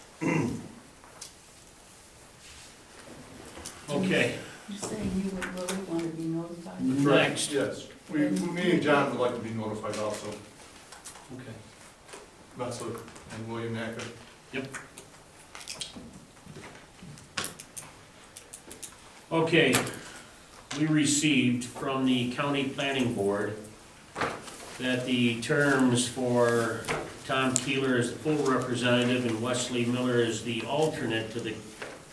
[SPEAKER 1] Okay,
[SPEAKER 3] You're saying you would really want to be notified?
[SPEAKER 1] next.
[SPEAKER 2] Yes, me and John would like to be notified also,
[SPEAKER 1] Okay.
[SPEAKER 2] Messler and William Hacker.
[SPEAKER 1] Okay, we received from the county planning board that the terms for Tom Keeler as the full representative and Wesley Miller as the alternate to the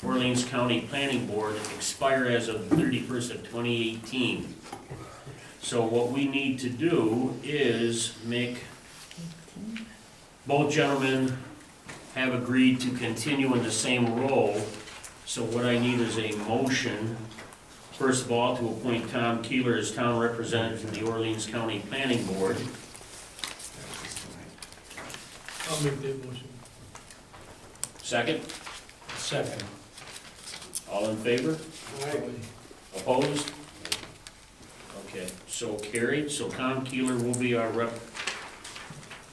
[SPEAKER 1] Orleans County Planning Board expire as of the 31st of 2018. So what we need to do is make, both gentlemen have agreed to continue in the same role. So what I need is a motion, first of all, to appoint Tom Keeler as town representative to the Orleans County Planning Board.
[SPEAKER 4] I'll make that motion.
[SPEAKER 1] Second,
[SPEAKER 6] Second.
[SPEAKER 1] all in favor? Opposed? Okay, so carried. So Tom Keeler will be our rep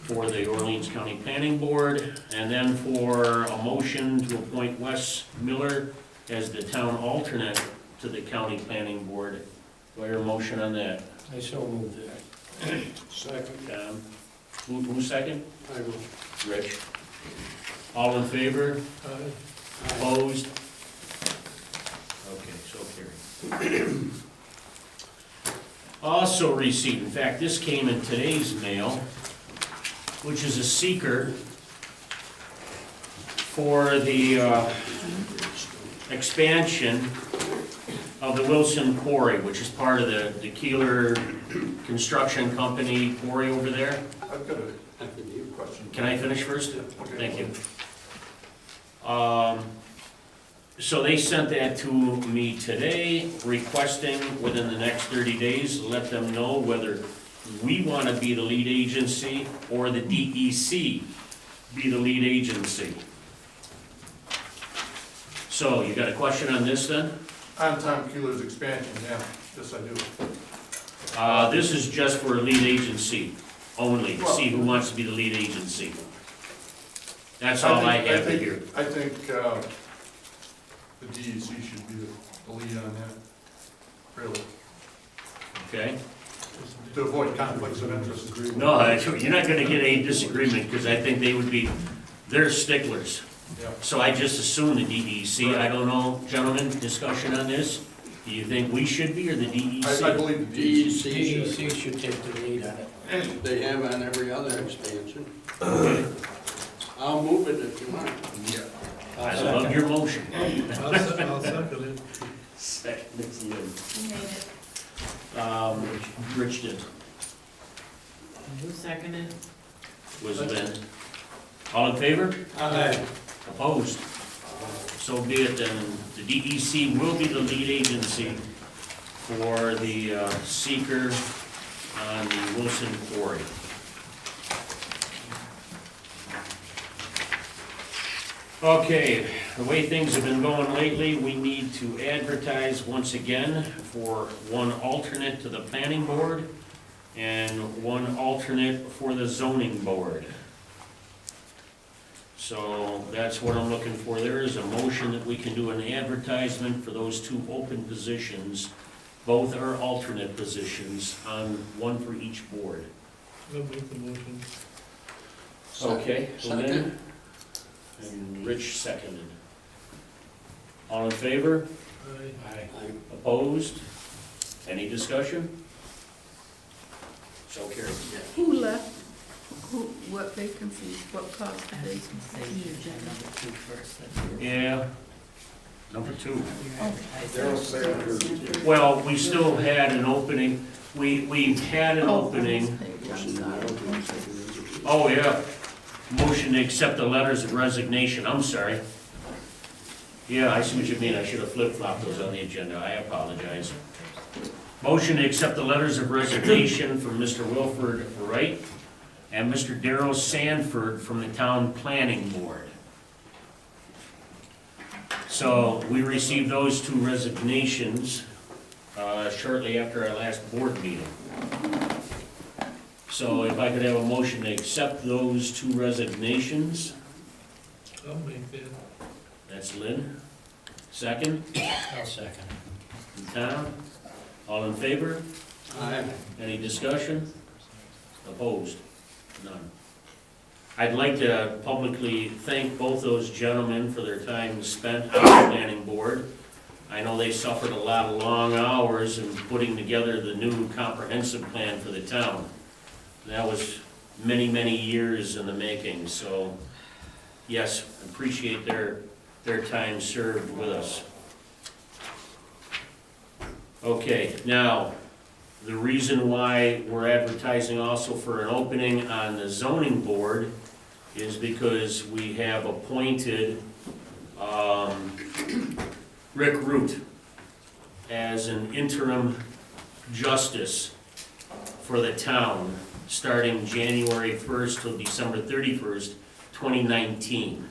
[SPEAKER 1] for the Orleans County Planning Board. And then for a motion to appoint Wes Miller as the town alternate to the County Planning Board. Do I hear a motion on that?
[SPEAKER 6] I so moved it.
[SPEAKER 8] Second.
[SPEAKER 1] Tom? Who second?
[SPEAKER 8] I will.
[SPEAKER 1] Rich. All in favor? Opposed? Okay, so carried. Also received, in fact, this came in today's mail, which is a seeker for the expansion of the Wilson Quarry, which is part of the Keeler Construction Company quarry over there.
[SPEAKER 2] I've got a question.
[SPEAKER 1] Can I finish first? Thank you. So they sent that to me today, requesting within the next 30 days, let them know whether we want to be the lead agency or the DEC be the lead agency. So you got a question on this then?
[SPEAKER 2] On Tom Keeler's expansion, yeah, yes I do.
[SPEAKER 1] This is just for a lead agency only, to see who wants to be the lead agency. That's all I have here.
[SPEAKER 2] I think the DEC should be the lead on that, really,
[SPEAKER 1] Okay?
[SPEAKER 2] to avoid conflicts of interest.
[SPEAKER 1] No, you're not gonna get any disagreement, because I think they would be, they're sticklers.
[SPEAKER 2] Yeah.
[SPEAKER 1] So I just assume the DEC, I don't know, gentlemen, discussion on this? Do you think we should be, or the DEC?
[SPEAKER 2] I believe the DEC.
[SPEAKER 6] DEC should take the lead on it.
[SPEAKER 15] They have on every other expansion.
[SPEAKER 1] Okay.
[SPEAKER 15] I'll move it if you want.
[SPEAKER 1] I love your motion.
[SPEAKER 4] I'll second it.
[SPEAKER 1] Second, it's Lynn.
[SPEAKER 10] You made it.
[SPEAKER 1] Rich did,
[SPEAKER 10] Who seconded?
[SPEAKER 1] was Lynn. All in favor?
[SPEAKER 4] Aye.
[SPEAKER 1] Opposed? So be it, then the DEC will be the lead agency for the seeker on the Wilson Quarry. Okay, the way things have been going lately, we need to advertise once again for one alternate to the planning board and one alternate for the zoning board. So that's what I'm looking for. There is a motion that we can do an advertisement for those two open positions. Both are alternate positions, on one for each board.
[SPEAKER 4] I'll make the motion.
[SPEAKER 1] Okay,
[SPEAKER 15] Second.
[SPEAKER 1] Lynn and Rich seconded. All in favor?
[SPEAKER 4] Aye.
[SPEAKER 1] Opposed? Any discussion? So carried.
[SPEAKER 3] Who left? What vacancies, what caused the vacancy?
[SPEAKER 1] Yeah, number two.
[SPEAKER 12] Daryl Sanders.
[SPEAKER 1] Well, we still had an opening, we had an opening, oh yeah. Motion to accept the letters of resignation, I'm sorry. Yeah, I see what you mean, I should have flip-flopped those on the agenda, I apologize. Motion to accept the letters of resignation from Mr. Wilford Wright and Mr. Darrell Sanford from the Town Planning Board. So, we received those two resignations shortly after our last board meeting. So if I could have a motion to accept those two resignations,
[SPEAKER 4] I'll make that.
[SPEAKER 1] that's Lynn. Second,
[SPEAKER 6] I'll second.
[SPEAKER 1] Tom, all in favor?
[SPEAKER 15] Aye.
[SPEAKER 1] Any discussion? Opposed? None. I'd like to publicly thank both those gentlemen for their time spent on the planning board. I know they suffered a lot of long hours in putting together the new comprehensive plan for the town. That was many, many years in the making, so yes, appreciate their time served with us. Okay, now, the reason why we're advertising also for an opening on the zoning board is because we have appointed Rick Root as an interim justice for the town, starting January 1st till December 31st, 2019.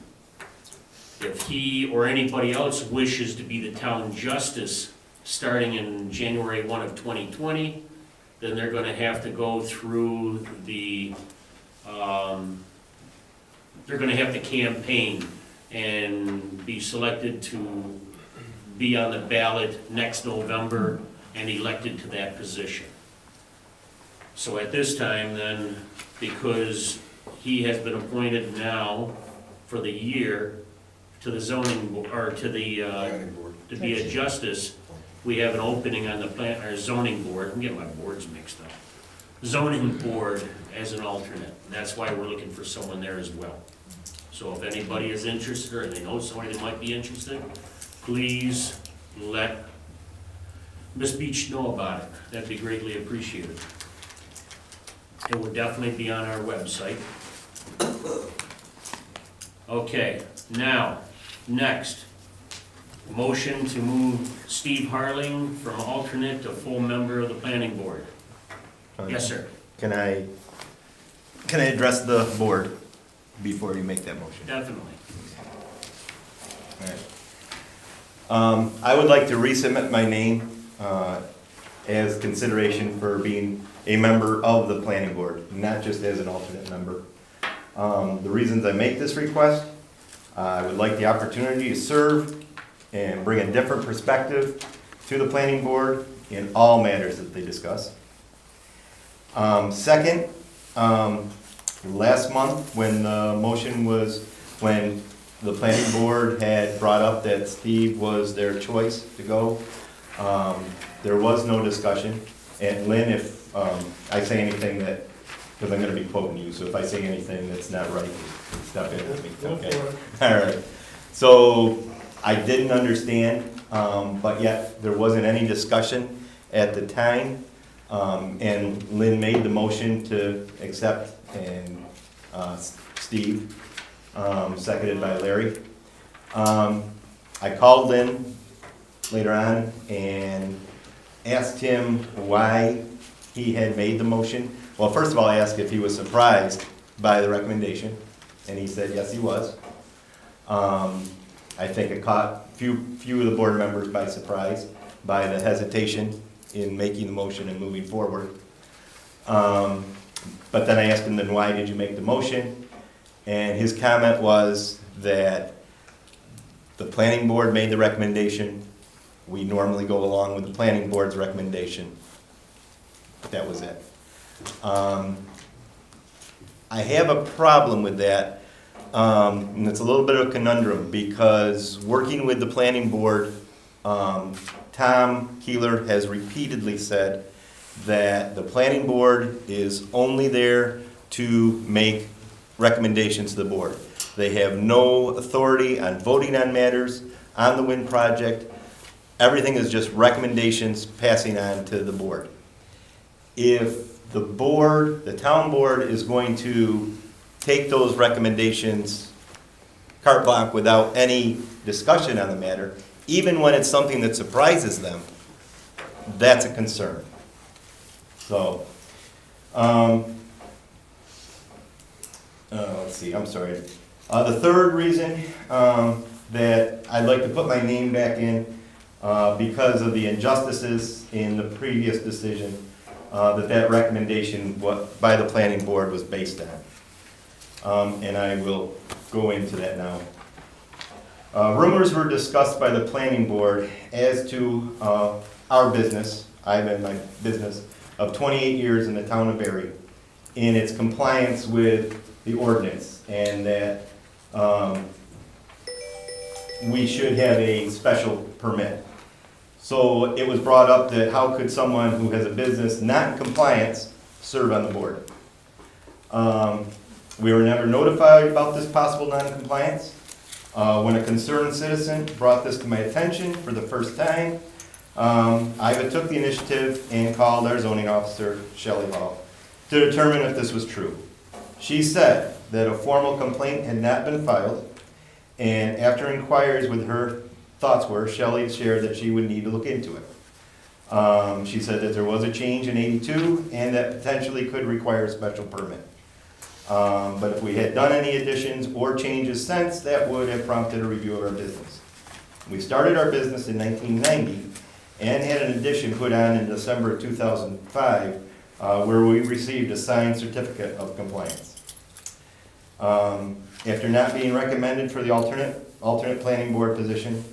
[SPEAKER 1] If he or anybody else wishes to be the town justice starting in January 1 of 2020, then they're gonna have to go through the, they're gonna have to campaign and be selected to be on the ballot next November and elected to that position. So at this time then, because he has been appointed now for the year to the zoning, or to the,
[SPEAKER 12] Planning board.
[SPEAKER 1] to be a justice, we have an opening on the our zoning board, I'm getting my boards mixed up. Zoning board as an alternate, and that's why we're looking for someone there as well. So if anybody is interested, or they know somebody that might be interested, please let Ms. Beach know about it. That'd be greatly appreciated. It will definitely be on our website. Okay, now, next, motion to move Steve Harling from alternate to full member of the planning board. Yes, sir.
[SPEAKER 11] Can I address the board before you make that motion?
[SPEAKER 1] Definitely.
[SPEAKER 11] All right. I would like to resubmit my name as consideration for being a member of the planning board, not just as an alternate member. The reasons I make this request, I would like the opportunity to serve and bring a different perspective to the planning board in all matters that they discuss. Second, last month when the motion was, when the planning board had brought up that Steve was their choice to go, there was no discussion. And Lynn, if I say anything that, because I'm going to be quoting you, so if I say anything that's not right, step in with me. Okay. All right. So I didn't understand, but yet there wasn't any discussion at the time. And Lynn made the motion to accept, and Steve, seconded by Larry. I called Lynn later on and asked him why he had made the motion. Well, first of all, I asked if he was surprised by the recommendation, and he said yes, he was. I think it caught few of the board members by surprise by the hesitation in making the motion and moving forward. But then I asked him, then why did you make the motion? And his comment was that the planning board made the recommendation. We normally go along with the planning board's recommendation. That was it. I have a problem with that, and it's a little bit of a conundrum, because working with the planning board, Tom Keeler has repeatedly said that the planning board is only there to make recommendations to the board. They have no authority on voting on matters, on the wind project. Everything is just recommendations passing on to the board. If the board, the town board, is going to take those recommendations carte blanche without any discussion on the matter, even when it's something that surprises them, that's a concern. So, let's see, I'm sorry. The third reason that I'd like to put my name back in, because of the injustices in the previous decision, that recommendation by the planning board was based on. And I will go into that now. Rumors were discussed by the planning board as to our business. I've been in my business of 28 years in the town of Barry, in its compliance with the ordinance, and that we should have a special permit. So it was brought up that how could someone who has a business not in compliance serve on the board? We were never notified about this possible non-compliance. When a concerned citizen brought this to my attention for the first time, I took the initiative and called our zoning officer, Shelley Hall, to determine if this was true. She said that a formal complaint had not been filed, and after inquiries with her, thoughts were, Shelley shared that she would need to look into it. She said that there was a change in '82 and that potentially could require a special permit. But if we had done any additions or changes since, that would have prompted a review of our business. We started our business in 1990 and had an addition put on in December of 2005, where we received a signed certificate of compliance. After not being recommended for the alternate planning board position,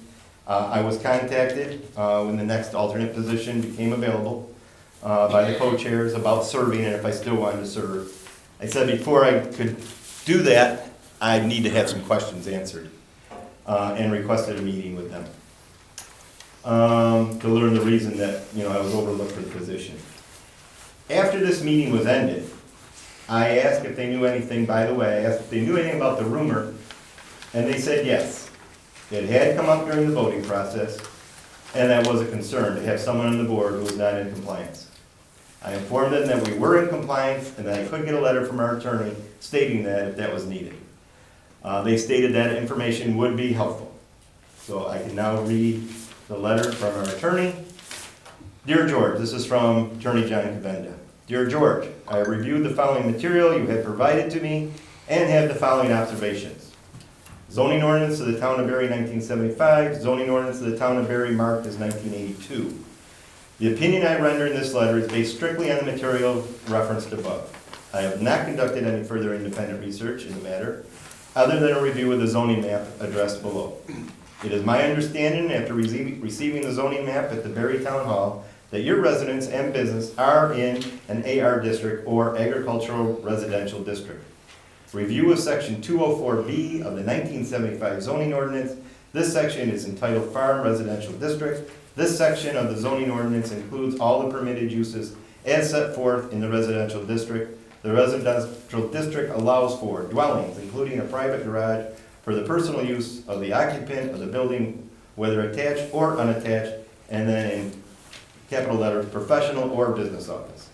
[SPEAKER 11] I was contacted when the next alternate position became available by the co-chairs about serving and if I still wanted to serve. I said before I could do that, I need to have some questions answered, and requested a meeting with them to learn the reason that, I was overlooked for the position. After this meeting was ended, I asked if they knew anything, by the way, I asked if they knew anything about the rumor, and they said yes. It had come up during the voting process, and that was a concern to have someone on the board who was not in compliance. I informed them that we were in compliance and that I could get a letter from our attorney stating that if that was needed. They stated that information would be helpful. So I can now read the letter from our attorney. Dear George, this is from Attorney John Cavenda. Dear George, I have reviewed the following material you have provided to me and have the following observations. Zoning ordinance of the town of Barry 1975, zoning ordinance of the town of Barry marked as 1982. The opinion I render in this letter is based strictly on the material referenced above. I have not conducted any further independent research in the matter, other than a review of the zoning map addressed below. It is my understanding, after receiving the zoning map at the Barry Town Hall, that your residents and business are in an AR district or agricultural residential district. Review of section 204B of the 1975 zoning ordinance. This section is entitled Farm Residential District. This section of the zoning ordinance includes all the permitted uses as set forth in the residential district. The residential district allows for dwellings, including a private garage, for the personal use of the occupant of the building, whether attached or unattached, and then in capital letters, professional or business office.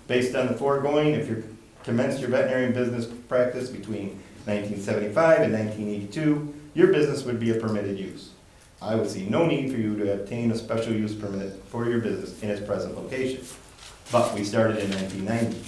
[SPEAKER 11] Based on the foregoing, if you commenced your veterinary business practice between 1975 and 1982, your business would be a permitted use. I would see no need for you to obtain a special use permit for your business in its present location. But we started in 1990.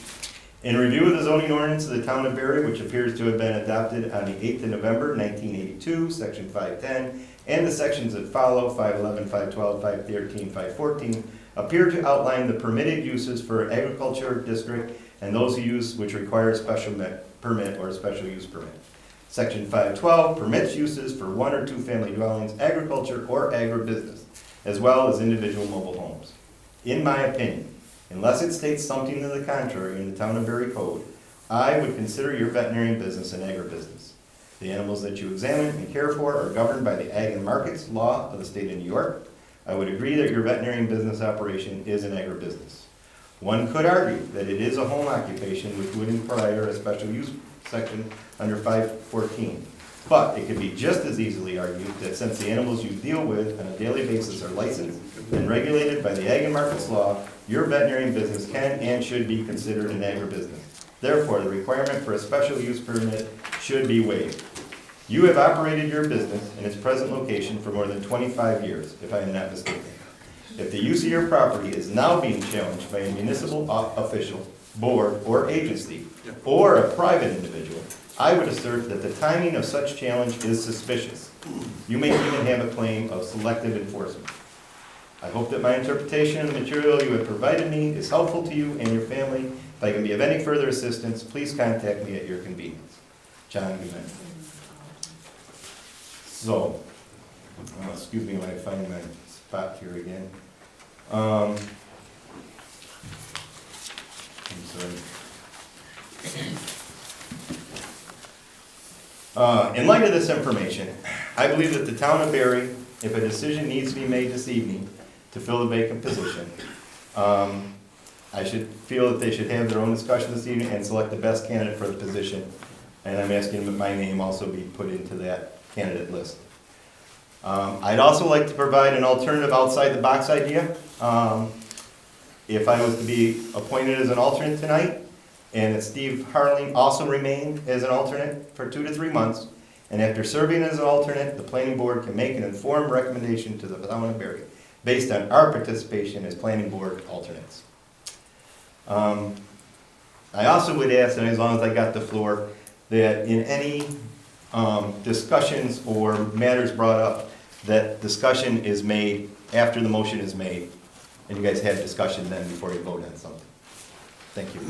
[SPEAKER 11] In review of the zoning ordinance of the town of Barry, which appears to have been adopted on the 8th of November, 1982, section 510, and the sections that follow, 511, 512, 513, 514, appear to outline the permitted uses for agriculture district and those use which require a special permit or a special use permit. Section 512 permits uses for one or two family dwellings, agriculture or agribusiness, as well as individual mobile homes. In my opinion, unless it states something to the contrary in the town of Barry code, I would consider your veterinarian business an agribusiness. The animals that you examine and care for are governed by the Ag and Markets Law of the state of New York. I would agree that your veterinarian business operation is an agribusiness. One could argue that it is a home occupation which would require a special use section under 514. But it could be just as easily argued that since the animals you deal with on a daily basis are licensed and regulated by the Ag and Markets Law, your veterinarian business can and should be considered an agribusiness. Therefore, the requirement for a special use permit should be waived. You have operated your business in its present location for more than 25 years, if I am not mistaken. If the use of your property is now being challenged by a municipal official, board, or agency, or a private individual, I would assert that the timing of such challenge is suspicious. You may even have a claim of selective enforcement. I hope that my interpretation of the material you have provided me is helpful to you and your family. If I can be of any further assistance, please contact me at your convenience. John Gument. So, excuse me when I find my spot here again. I'm sorry. In light of this information, I believe that the town of Barry, if a decision needs to be made this evening to fill the vacant position, I should feel that they should have their own discussion this evening and select the best candidate for the position. And I'm asking that my name also be put into that candidate list. I'd also like to provide an alternative outside the box idea. If I was to be appointed as an alternate tonight, and that Steve Harling also remained as an alternate for 2 to 3 months, and after serving as an alternate, the planning board can make an informed recommendation to the town of Barry based on our participation as planning board alternates. I also would ask, and as long as I got the floor, that in any discussions or matters brought up, that discussion is made after the motion is made, and you guys had a discussion then before you vote on something. Thank you.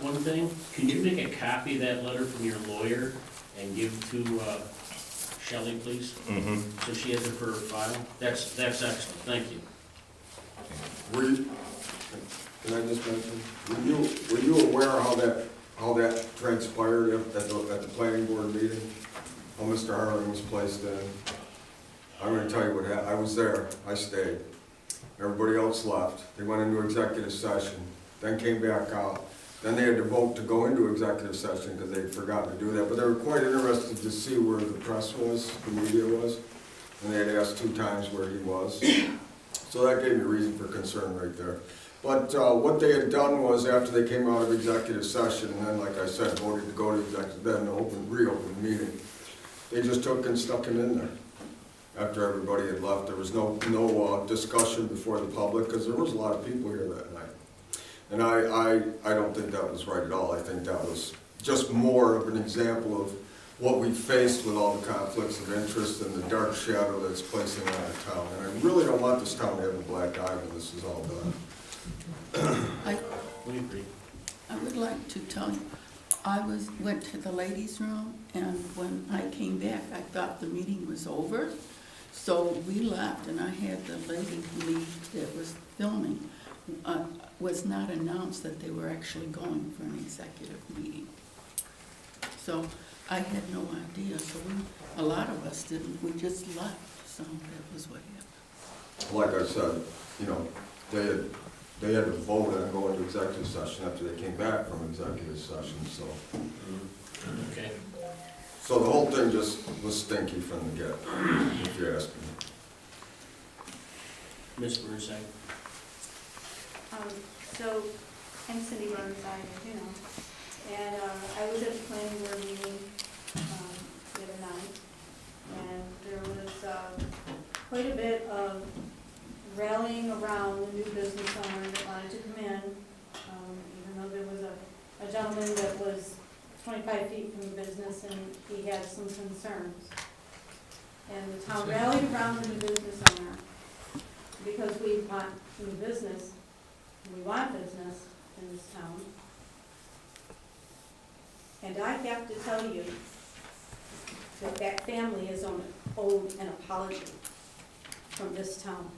[SPEAKER 1] One thing, can you make a copy of that letter from your lawyer and give to Shelley, please?
[SPEAKER 11] Mm-hmm.
[SPEAKER 1] So she has it for her file? That's excellent, thank you.
[SPEAKER 12] Were you, can I just mention, were you aware how that transpired at the planning board meeting? How Mr. Harlan was placed in? I'm gonna tell you what happened. I was there, I stayed. Everybody else left. They went into executive session, then came back out. Then they had to vote to go into executive session because they'd forgotten to do that. But they were quite interested to see where the press was, the media was. And they had asked 2 times where he was. So that gave me reason for concern right there. But what they had done was after they came out of executive session, and then, like I said, voted to go to executive, then reopened the meeting, they just took and stuck him in there. After everybody had left, there was no discussion before the public, because there was a lot of people here that night. And I don't think that was right at all. I think that was just more of an example of what we faced with all the conflicts of interest and the dark shadow that's placing on our town. And I really don't want this town to have a black eye when this is all done.
[SPEAKER 1] We agree.
[SPEAKER 3] I would like to tell you, I went to the ladies' room, and when I came back, I thought the meeting was over. So we left, and I had the lady leave that was filming, was not announced that they were actually going for an executive meeting. So I had no idea, so a lot of us didn't, we just left, so that was what happened.
[SPEAKER 12] Like I said, you know, they had to vote on going to executive session after they came back from executive session, so.
[SPEAKER 1] Okay.
[SPEAKER 12] So the whole thing just was stinky from the get, if you're asking me.
[SPEAKER 1] Ms. Burnside?
[SPEAKER 10] So, I'm Cindy Burnside, as you know, and I was at the planning board meeting the other night, and there was quite a bit of rallying around the new business owner that wanted to come in, even though there was a gentleman that was 25 feet from the business and he had some concerns. And the town rallied around the new business owner because we want new business, we want business in this town. And I have to tell you that that family is owed an apology from this town.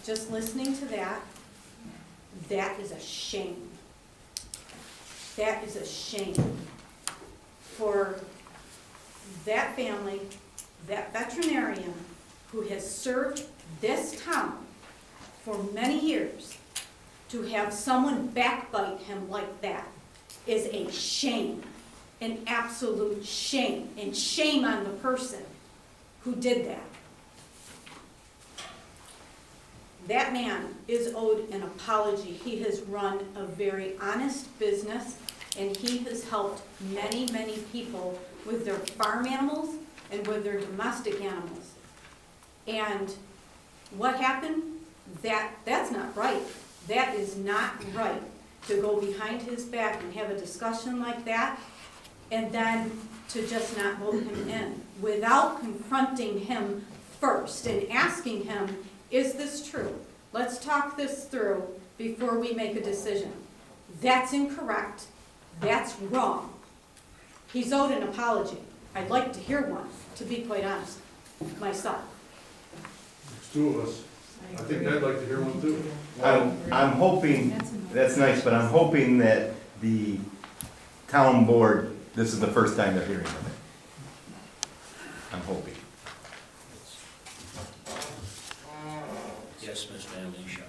[SPEAKER 10] Just listening to that, that is a shame. That is a shame for that family, that veterinarian who has served this town for many years, to have someone backbite him like that is a shame, an absolute shame, and shame on the person who did that. That man is owed an apology. He has run a very honest business, and he has helped many, many people with their farm animals and with their domestic animals. And what happened? That's not right. That is not right, to go behind his back and have a discussion like that, and then to just not vote him in without confronting him first and asking him, is this true? Let's talk this through before we make a decision. That's incorrect. That's wrong. He's owed an apology. I'd like to hear one, to be quite honest, myself.
[SPEAKER 2] There's 2 of us. I think I'd like to hear one too.
[SPEAKER 11] I'm hoping, that's nice, but I'm hoping that the town board, this is the first time they're hearing of it. I'm hoping.
[SPEAKER 1] Yes, Ms. Van Leeshow.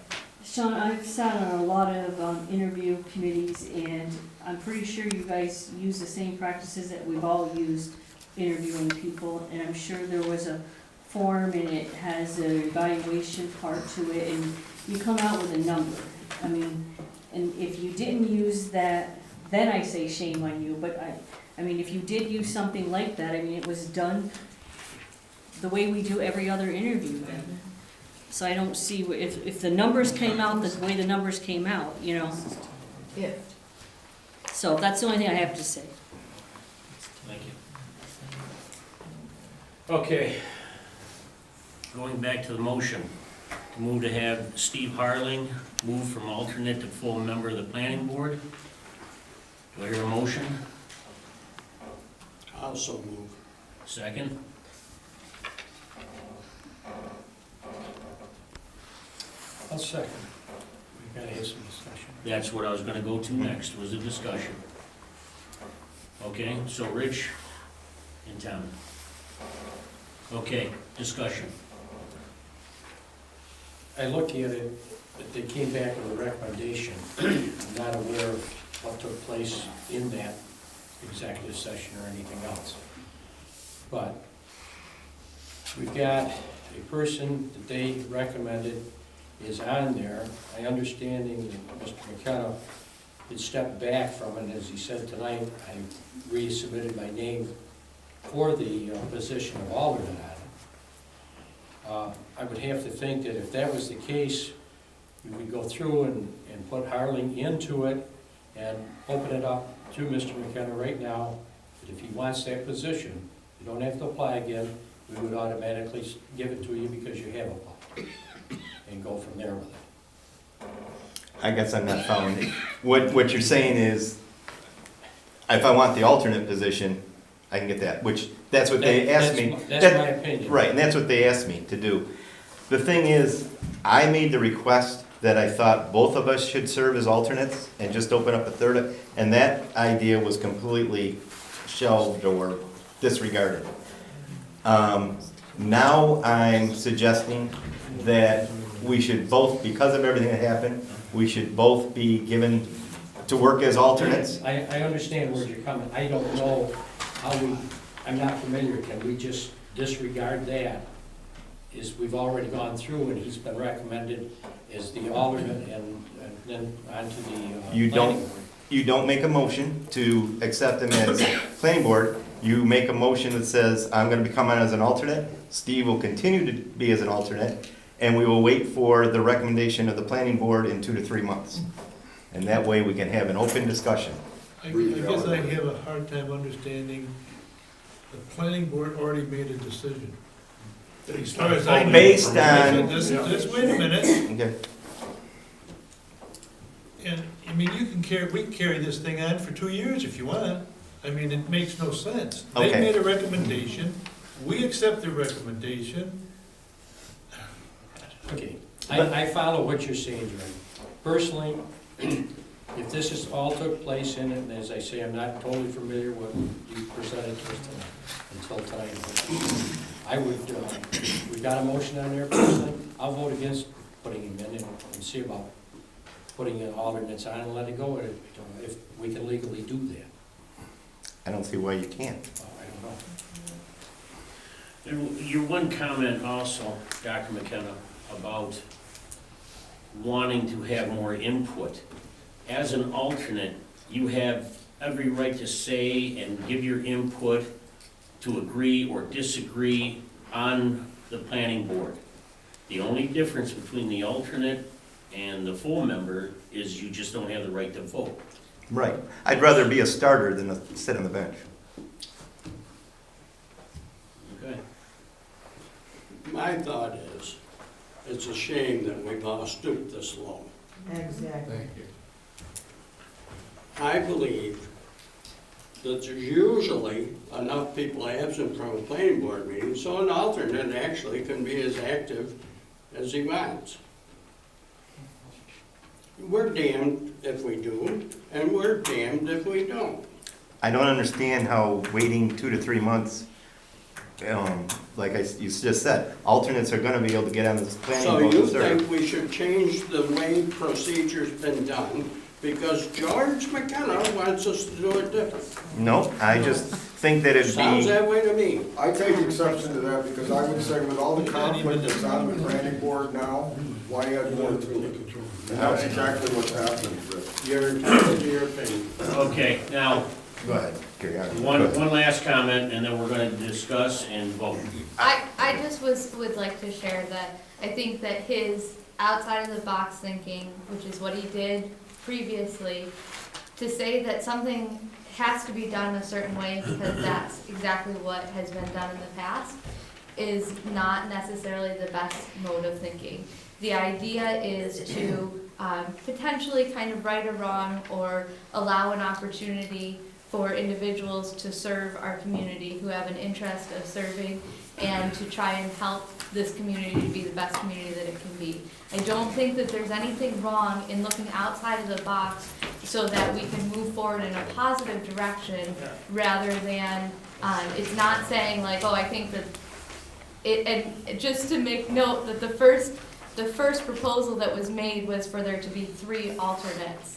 [SPEAKER 16] Sean, I've sat on a lot of interview committees, and I'm pretty sure you guys use the same practices that we've all used interviewing people, and I'm sure there was a form and it has an evaluation part to it, and you come out with a number. I mean, and if you didn't use that, then I say shame on you, but I mean, if you did use something like that, I mean, it was done the way we do every other interview then. So I don't see, if the numbers came out the way the numbers came out, you know,
[SPEAKER 3] If.
[SPEAKER 16] So that's the only thing I have to say.
[SPEAKER 1] Thank you. Okay. Going back to the motion, to move to have Steve Harling move from alternate to full member of the planning board. Do I hear a motion?
[SPEAKER 15] Also move.
[SPEAKER 1] Second?
[SPEAKER 6] I'll second. We gotta have some discussion.
[SPEAKER 1] That's what I was gonna go to next, was a discussion. Okay, so Rich and Tom. Okay, discussion.
[SPEAKER 6] I look at it, that they came back with a recommendation. I'm not aware of what took place in that executive session or anything else. But we've got a person that they recommended is on there. I understanding that Mr. McKenna had stepped back from it, as he said tonight, I resubmitted my name for the position of alternate on it. I would have to think that if that was the case, you would go through and put Harling into it and open it up to Mr. McKenna right now, that if he wants that position, you don't have to apply again, we would automatically give it to you because you have applied, and go from there with it.
[SPEAKER 11] I guess I'm not following it. What you're saying is, if I want the alternate position, I can get that, which, that's what they asked me.
[SPEAKER 6] That's my opinion.
[SPEAKER 11] Right, and that's what they asked me to do. The thing is, I made the request that I thought both of us should serve as alternates and just open up a third, and that idea was completely shelved or disregarded. Now I'm suggesting that we should both, because of everything that happened, we should both be given to work as alternates.
[SPEAKER 6] I understand where you're coming, I don't know how I'm not familiar, can we just disregard that? We've already gone through and he's been recommended as the alternate and then onto the
[SPEAKER 11] You
[SPEAKER 6] planning board.
[SPEAKER 11] You don't make a motion to accept him as planning board. You make a motion that says, I'm gonna become on as an alternate. Steve will continue to be as an alternate, and we will wait for the recommendation of the planning board in 2 to 3 months. And that way we can have an open discussion.
[SPEAKER 4] I guess I have a hard time understanding, the planning board already made a decision. As far as I know.
[SPEAKER 11] Based on-
[SPEAKER 4] Just wait a minute,
[SPEAKER 11] Okay.
[SPEAKER 4] and, I mean, we can carry this thing on for 2 years if you want. I mean, it makes no sense. They
[SPEAKER 11] Okay.
[SPEAKER 4] made a recommendation, we accept the recommendation.
[SPEAKER 6] Okay, I follow what you're saying, Jerry. Personally, if this is all took place in it, and as I say, I'm not totally familiar with what you presented to us tonight, until tonight. I would, we got a motion on there personally, I'll vote against putting him in and see about putting in alternates on and let it go, if we can legally do that.
[SPEAKER 11] I don't see why you can't.
[SPEAKER 6] I don't know.
[SPEAKER 1] And your one comment also, Dr. McKenna, about wanting to have more input. As an alternate, you have every right to say and give your input to agree or disagree on the planning board. The only difference between the alternate and the full member is you just don't have the right to vote.
[SPEAKER 11] Right. I'd rather be a starter than sit on the bench.
[SPEAKER 1] Okay.
[SPEAKER 15] My thought is, it's a shame that we've all stooped this low.
[SPEAKER 3] Exactly.
[SPEAKER 9] Thank you.
[SPEAKER 15] I believe that there's usually enough people absent from a planning board meeting, so an alternate actually can be as active as he wants. We're damned if we do, and we're damned if we don't.
[SPEAKER 11] I don't understand how waiting 2 to 3 months, like you just said, alternates are gonna be able to get on this planning
[SPEAKER 15] So
[SPEAKER 11] board
[SPEAKER 15] you
[SPEAKER 11] and serve.
[SPEAKER 15] think we should change the way procedure's been done, because George McKenna wants us to do it different?
[SPEAKER 11] No, I just think that it'd
[SPEAKER 15] Sounds
[SPEAKER 11] be,
[SPEAKER 15] that way to me.
[SPEAKER 12] I take exception to that because I would say with all the conflict that's on the planning board now, why add more to it? And that's exactly what's happening, Rich.
[SPEAKER 15] You're entitled to your opinion.
[SPEAKER 1] Okay, now,
[SPEAKER 11] go ahead, carry on.
[SPEAKER 1] one last comment, and then we're gonna discuss and vote.
[SPEAKER 13] I just would like to share that I think that his outside of the box thinking, which is what he did, previously, to say that something has to be done a certain way because that's exactly what has been done in the past is not necessarily the best mode of thinking. The idea is to potentially kind of right a wrong or allow an opportunity for individuals to serve our community who have an interest of serving and to try and help this community to be the best community that it can be. I don't think that there's anything wrong in looking outside of the box so that we can move forward in a positive direction rather than, it's not saying like, oh, I think that and just to make note that the first proposal that was made was for there to be 3 alternates.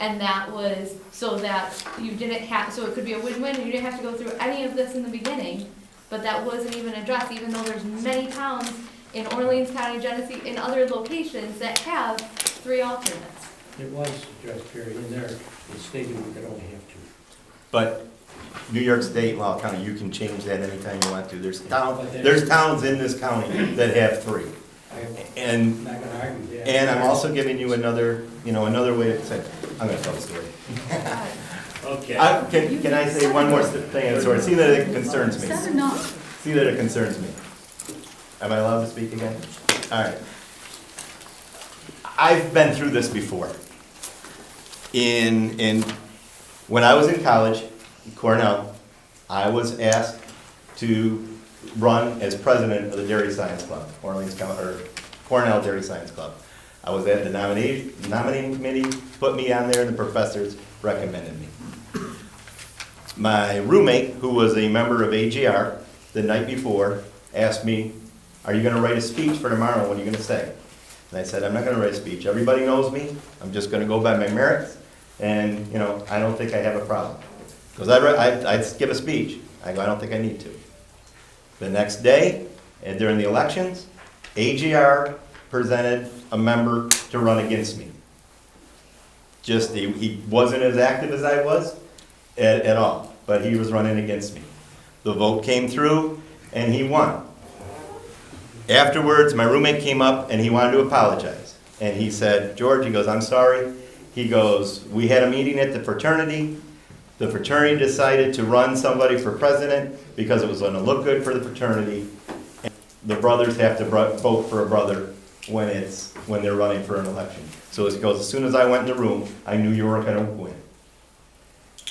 [SPEAKER 13] And that was so that you didn't have, so it could be a win-win, and you didn't have to go through any of this in the beginning, but that wasn't even addressed, even though there's many towns in Orleans County, Genesee, in other locations that have 3 alternates.
[SPEAKER 6] It was addressed, Perry, in there, it stated we could only have 2.
[SPEAKER 11] But New York State law county, you can change that anytime you want to. There's towns in this county that have 3. And
[SPEAKER 6] I'm not gonna argue that.
[SPEAKER 11] And I'm also giving you another, another way to say, I'm gonna tell the story.
[SPEAKER 1] Okay.
[SPEAKER 11] Can I say one more thing in the story? See that it concerns me.
[SPEAKER 3] Said enough.
[SPEAKER 11] See that it concerns me. Am I allowed to speak again? All right. I've been through this before. When I was in college, Cornell, I was asked to run as president of the Dairy Science Club, Orleans County, or Cornell Dairy Science Club. I was at the nominating committee, put me on there, and the professors recommended me. My roommate, who was a member of AGR, the night before, asked me, are you gonna write a speech for tomorrow? What are you gonna say? And I said, I'm not gonna write a speech. Everybody knows me. I'm just gonna go by my merits, and, I don't think I have a problem. Because I'd give a speech. I go, I don't think I need to. The next day, and during the elections, AGR presented a member to run against me. He wasn't as active as I was at all, but he was running against me. The vote came through, and he won. Afterwards, my roommate came up, and he wanted to apologize. And he said, George, he goes, I'm sorry. He goes, we had a meeting at the fraternity. The fraternity decided to run somebody for president because it was going to look good for the fraternity. And the brothers have to vote for a brother when they're running for an election. So he goes, as soon as I went in the room, I knew you weren't going to win.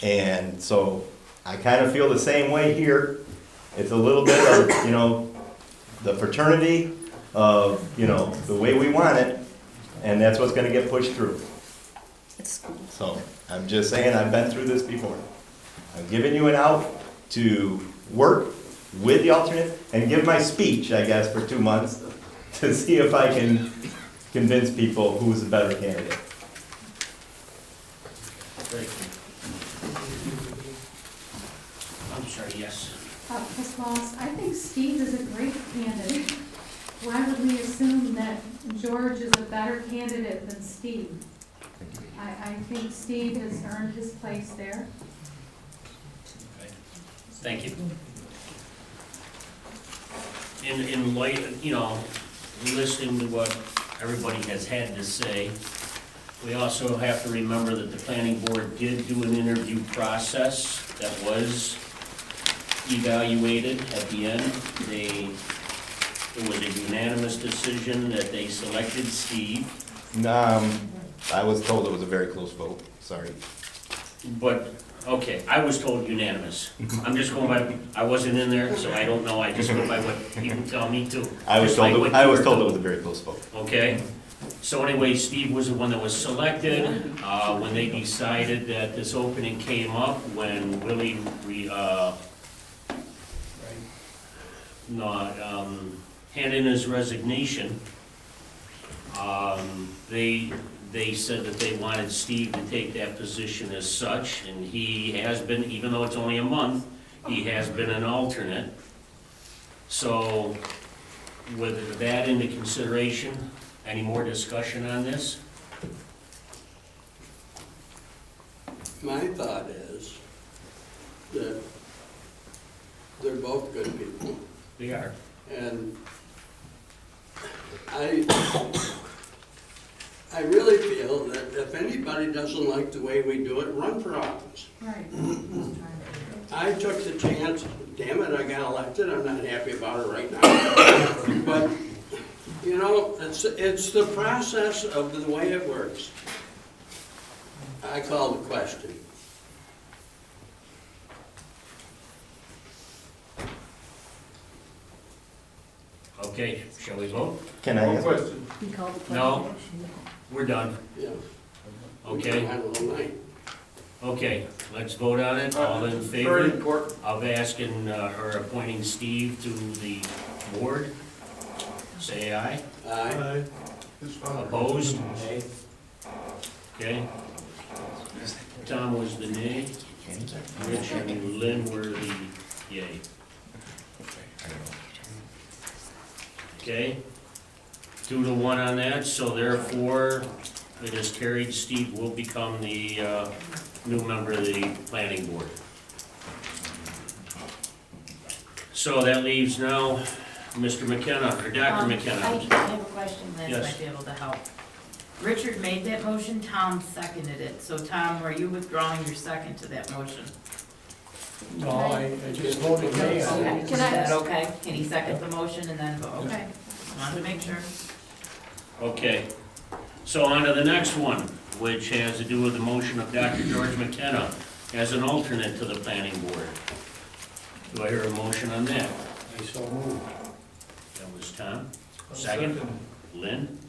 [SPEAKER 11] And so I kind of feel the same way here. It's a little bit of, the fraternity of, the way we want it, and that's what's going to get pushed through. So I'm just saying, I've been through this before. I'm giving you an out to work with the alternate and give my speech, I guess, for 2 months to see if I can convince people who's the better candidate.
[SPEAKER 1] Thank you. I'm sorry, yes.
[SPEAKER 10] Ms. Moss, I think Steve is a great candidate. Why would we assume that George is a better candidate than Steve? I think Steve has earned his place there.
[SPEAKER 1] Okay. Thank you. In light of, listening to what everybody has had to say, we also have to remember that the planning board did do an interview process that was evaluated at the end. It was a unanimous decision that they selected Steve.
[SPEAKER 11] I was told it was a very close vote, sorry.
[SPEAKER 1] But, okay, I was told unanimous. I'm just going by, I wasn't in there, so I don't know, I just go by what people tell me to.
[SPEAKER 11] I was told it was a very close vote.
[SPEAKER 1] Okay, so anyway, Steve was the one that was selected. When they decided that this opening came up, when Willie handed in his resignation, they said that they wanted Steve to take that position as such, and he has been, even though it's only a month, he has been an alternate. So, with that into consideration, any more discussion on this?
[SPEAKER 15] My thought is that they're both good people.
[SPEAKER 1] They are.
[SPEAKER 15] And I really feel that if anybody doesn't like the way we do it, run for office.
[SPEAKER 3] Right.
[SPEAKER 15] I took the chance, damn it, I got elected, I'm not happy about it right now. But, you know, it's the process of the way it works. I call the question.
[SPEAKER 1] Okay, shall we vote?
[SPEAKER 11] Can I?
[SPEAKER 2] One question.
[SPEAKER 16] He called the
[SPEAKER 1] No, we're done.
[SPEAKER 15] Yeah.
[SPEAKER 1] Okay,
[SPEAKER 15] I don't know, mine.
[SPEAKER 1] okay, let's vote on it. All in
[SPEAKER 2] Very
[SPEAKER 1] favor
[SPEAKER 2] important.
[SPEAKER 1] of asking, or appointing Steve to the board? Say aye.
[SPEAKER 15] Aye.
[SPEAKER 1] Opposed? Okay. Tom was the nay. Rich and Lynn were the yay. Okay, 2-1 on that, so therefore, it is carried. Steve will become the new member of the planning board. So that leaves now Mr. McKenna, or Dr. McKenna.
[SPEAKER 17] I have a question, Liz
[SPEAKER 1] Yes.
[SPEAKER 17] might be able to help. Richard made that motion, Tom seconded it. So Tom, are you withdrawing your second to that motion?
[SPEAKER 6] No, I just voted nay on
[SPEAKER 17] Okay,
[SPEAKER 6] it.
[SPEAKER 17] is that okay? Can he second the motion and then vote? Okay, wanted to make sure.
[SPEAKER 1] Okay, so on to the next one, which has to do with the motion of Dr. George McKenna as an alternate to the planning board. Do I hear a motion on that?
[SPEAKER 6] I so moved.
[SPEAKER 1] That was Tom. Second, Lynn.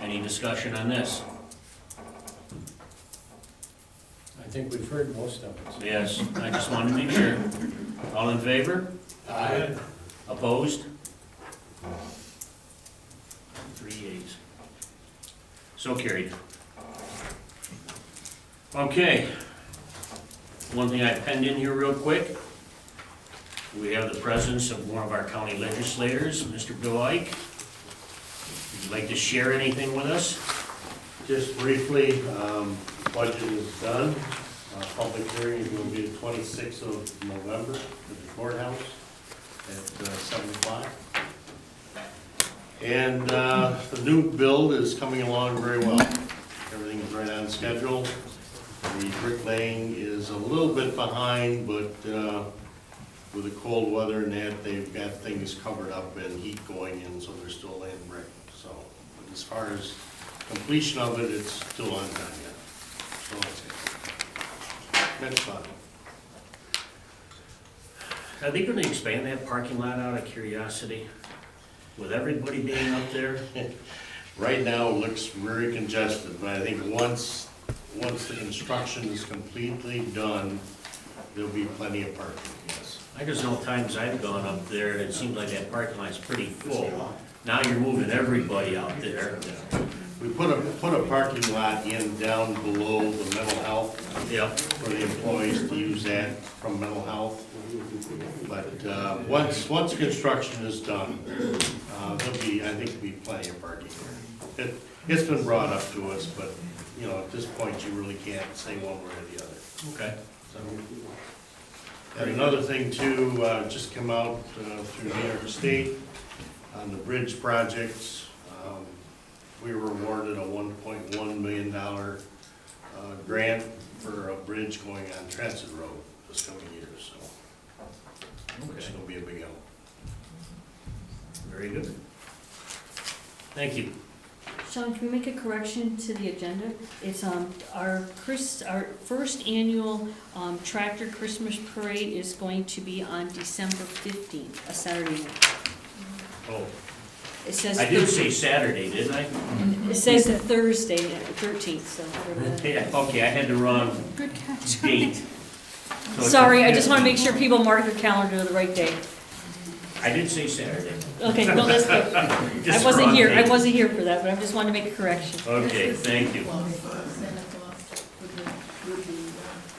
[SPEAKER 1] Any discussion on this?
[SPEAKER 6] I think we've heard most of it.
[SPEAKER 1] Yes, I just wanted to make sure. All in favor?
[SPEAKER 6] Aye.
[SPEAKER 1] Opposed? 3 yeas. So carried. Okay. One thing I penned in here real quick. We have the presence of one of our county legislators, Mr. Bill Ike. Would you like to share anything with us?
[SPEAKER 18] Just briefly, budget is done. Public hearing is going to be the 26th of November at the courthouse at 7 o'clock. And the new build is coming along very well. Everything is right on schedule. The bricklaying is a little bit behind, but with the cold weather and that, they've got things covered up and heat going in, so they're still laying brick. So, but as far as completion of it, it's still on time yet. So, that's fun.
[SPEAKER 1] Are they gonna expand that parking lot out of curiosity? With everybody being up there?
[SPEAKER 18] Right now, it looks very congested, but I think once the construction is completely done, there'll be plenty of parking, yes.
[SPEAKER 1] I just know times I've gone up there and it seems like that parking lot's pretty full. Now you're moving everybody out there.
[SPEAKER 18] We put a parking lot in down below the mental health.
[SPEAKER 1] Yep.
[SPEAKER 18] For the employees to use that from mental health. But, once construction is done, there'll be, I think, plenty of parking there. It's been brought up to us, but, you know, at this point, you really can't say one way or the other.
[SPEAKER 1] Okay.
[SPEAKER 18] And another thing too, just come out through New York State on the bridge projects. We were awarded a $1.1 million grant for a bridge going on Transit Road this coming year, so it's gonna be a big help.
[SPEAKER 1] Very good. Thank you.
[SPEAKER 16] Sean, can we make a correction to the agenda? It's, our first annual, tractor Christmas parade is going to be on December 15th, a Saturday night.
[SPEAKER 1] Oh,
[SPEAKER 16] It says.
[SPEAKER 1] I did say Saturday, didn't I?
[SPEAKER 16] It says the Thursday, 13th, so.
[SPEAKER 1] Yeah, okay, I had the wrong
[SPEAKER 3] Good catch.
[SPEAKER 1] date. So it's
[SPEAKER 16] Sorry,
[SPEAKER 1] the
[SPEAKER 16] I just wanna
[SPEAKER 1] 15th.
[SPEAKER 16] make sure people mark their calendar the right day.
[SPEAKER 1] I did say Saturday.
[SPEAKER 16] Okay, no, that's good.
[SPEAKER 1] Just
[SPEAKER 16] I wasn't
[SPEAKER 1] wrong
[SPEAKER 16] here, I
[SPEAKER 1] date.
[SPEAKER 16] wasn't here for that, but I just wanted to make a correction.
[SPEAKER 1] Okay, thank you.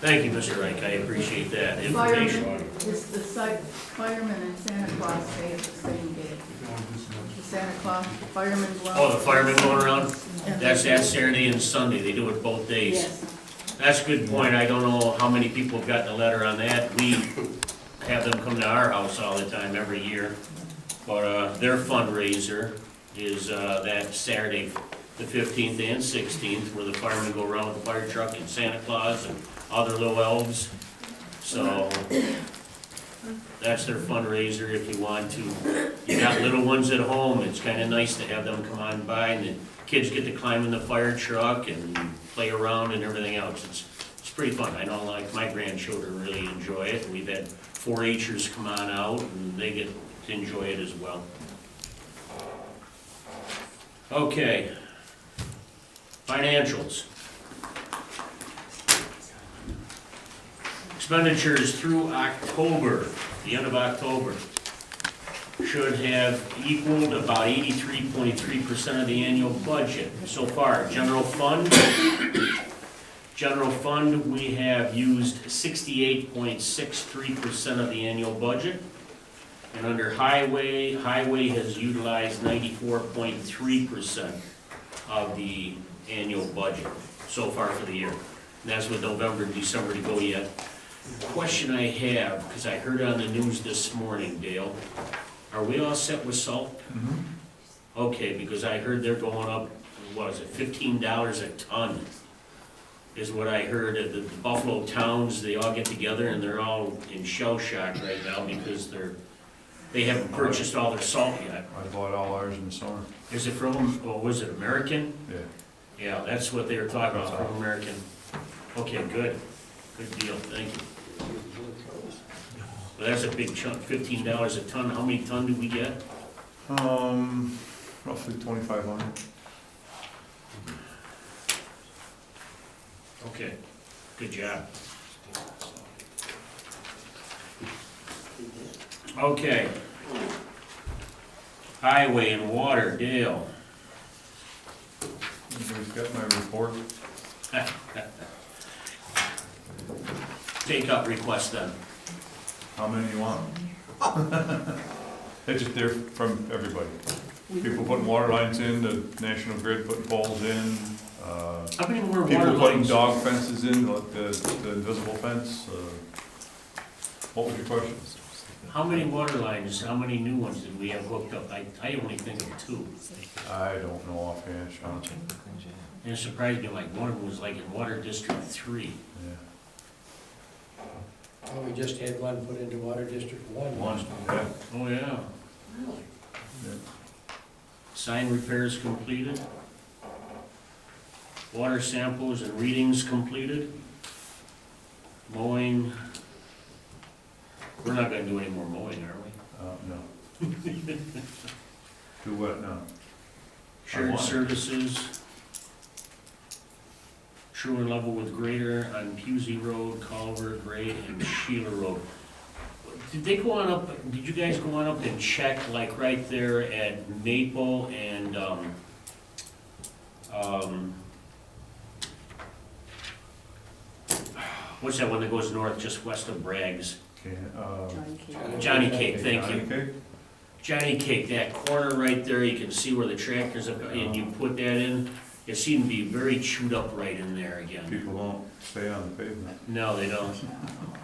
[SPEAKER 1] Thank you, Mr. Reich, I appreciate that information.
[SPEAKER 3] Firemen, it's the firemen and Santa Claus stay at the same day. The Santa Claus, firemen go out.
[SPEAKER 1] Oh, the firemen going around?
[SPEAKER 3] Yeah.
[SPEAKER 1] That's that Saturday and Sunday, they do it both days.
[SPEAKER 3] Yes.
[SPEAKER 1] That's a good point, I don't know how many people have gotten a letter on that. We have them come to our house all the time, every year. But their fundraiser is that Saturday the 15th and 16th, where the firemen go around with the fire truck and Santa Claus and other little elves. So that's their fundraiser if you want to. You got little ones at home, it's kind of nice to have them come on by, and the kids get to climb in the fire truck and play around and everything else. It's pretty fun. I know, like, my grandchildren really enjoy it, and we've had 4-H'ers come on out, and they get to enjoy it as well. Okay. Financials. Expenditures through October, the end of October, should have equaled about 83.3% of the annual budget so far. General fund, we have used 68.63% of the annual budget. And under highway has utilized 94.3% of the annual budget so far for the year. And that's with November and December to go yet. Question I have, because I heard on the news this morning, Dale, are we all set with salt? Okay, because I heard they're going up, what is it, $15 a ton is what I heard at the Buffalo towns. They all get together and they're all in shell shock right now because they haven't purchased all their salt yet.
[SPEAKER 5] I bought all ours in the summer.
[SPEAKER 1] Is it from, was it American?
[SPEAKER 5] Yeah.
[SPEAKER 1] Yeah, that's what they were talking about, from American. Okay, good. Good deal, thank you. Well, that's a big chunk, $15 a ton. How many ton do we get?
[SPEAKER 5] Roughly 2,500.
[SPEAKER 1] Okay, good job. Okay. Highway and water, Dale.
[SPEAKER 5] Everybody's got my report.
[SPEAKER 1] Take up request then.
[SPEAKER 5] How many you want? They're just there from everybody. People putting water lines in, the National Grid putting poles in.
[SPEAKER 1] How many more water
[SPEAKER 5] People putting
[SPEAKER 1] lines?
[SPEAKER 5] dog fences in, like the invisible fence. What was your question?
[SPEAKER 1] How many water lines, how many new ones did we have hooked up? I only think of 2.
[SPEAKER 5] I don't know offhand, Sean.
[SPEAKER 1] And it surprised me, like, one of them was like in Water District 3.
[SPEAKER 5] Yeah.
[SPEAKER 6] Oh, we just had one put into Water District 1.
[SPEAKER 5] Yeah.
[SPEAKER 1] Oh, yeah.
[SPEAKER 6] Really?
[SPEAKER 1] Sign repairs completed. Water samples and readings completed. Mowing. We're not gonna do any more mowing, are we?
[SPEAKER 5] No. Do what now?
[SPEAKER 1] Shared
[SPEAKER 5] what?
[SPEAKER 1] services. True and level with grader on Pusey Road, Culver, Gray, and Sheila Road. Did they go on up, did you guys go on up and check, like, right there at Maple and, what's that one that goes north just west of Bragg's? Johnny Cake, thank you.
[SPEAKER 5] Cake?
[SPEAKER 1] Johnny Cake, that corner right there, you can see where the tractors are, and you put that in, it seemed to be very chewed up right in there again.
[SPEAKER 5] People don't stay on the pavement.
[SPEAKER 1] No, they don't.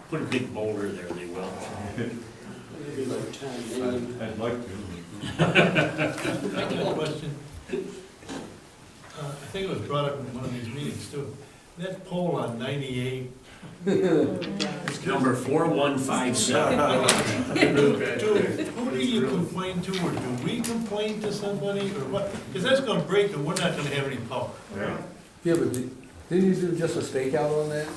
[SPEAKER 1] Put a big boulder there, they will.
[SPEAKER 15] Maybe like 10,
[SPEAKER 5] I'd like to.
[SPEAKER 4] I got a question. I think it was brought up in one of these meetings too. That pole on 98.
[SPEAKER 1] Number 4157.
[SPEAKER 4] Who do you complain to, or do we complain to somebody, or what? Because that's gonna break and we're not gonna have any power.
[SPEAKER 19] Yeah, but didn't you do just a stakeout on that?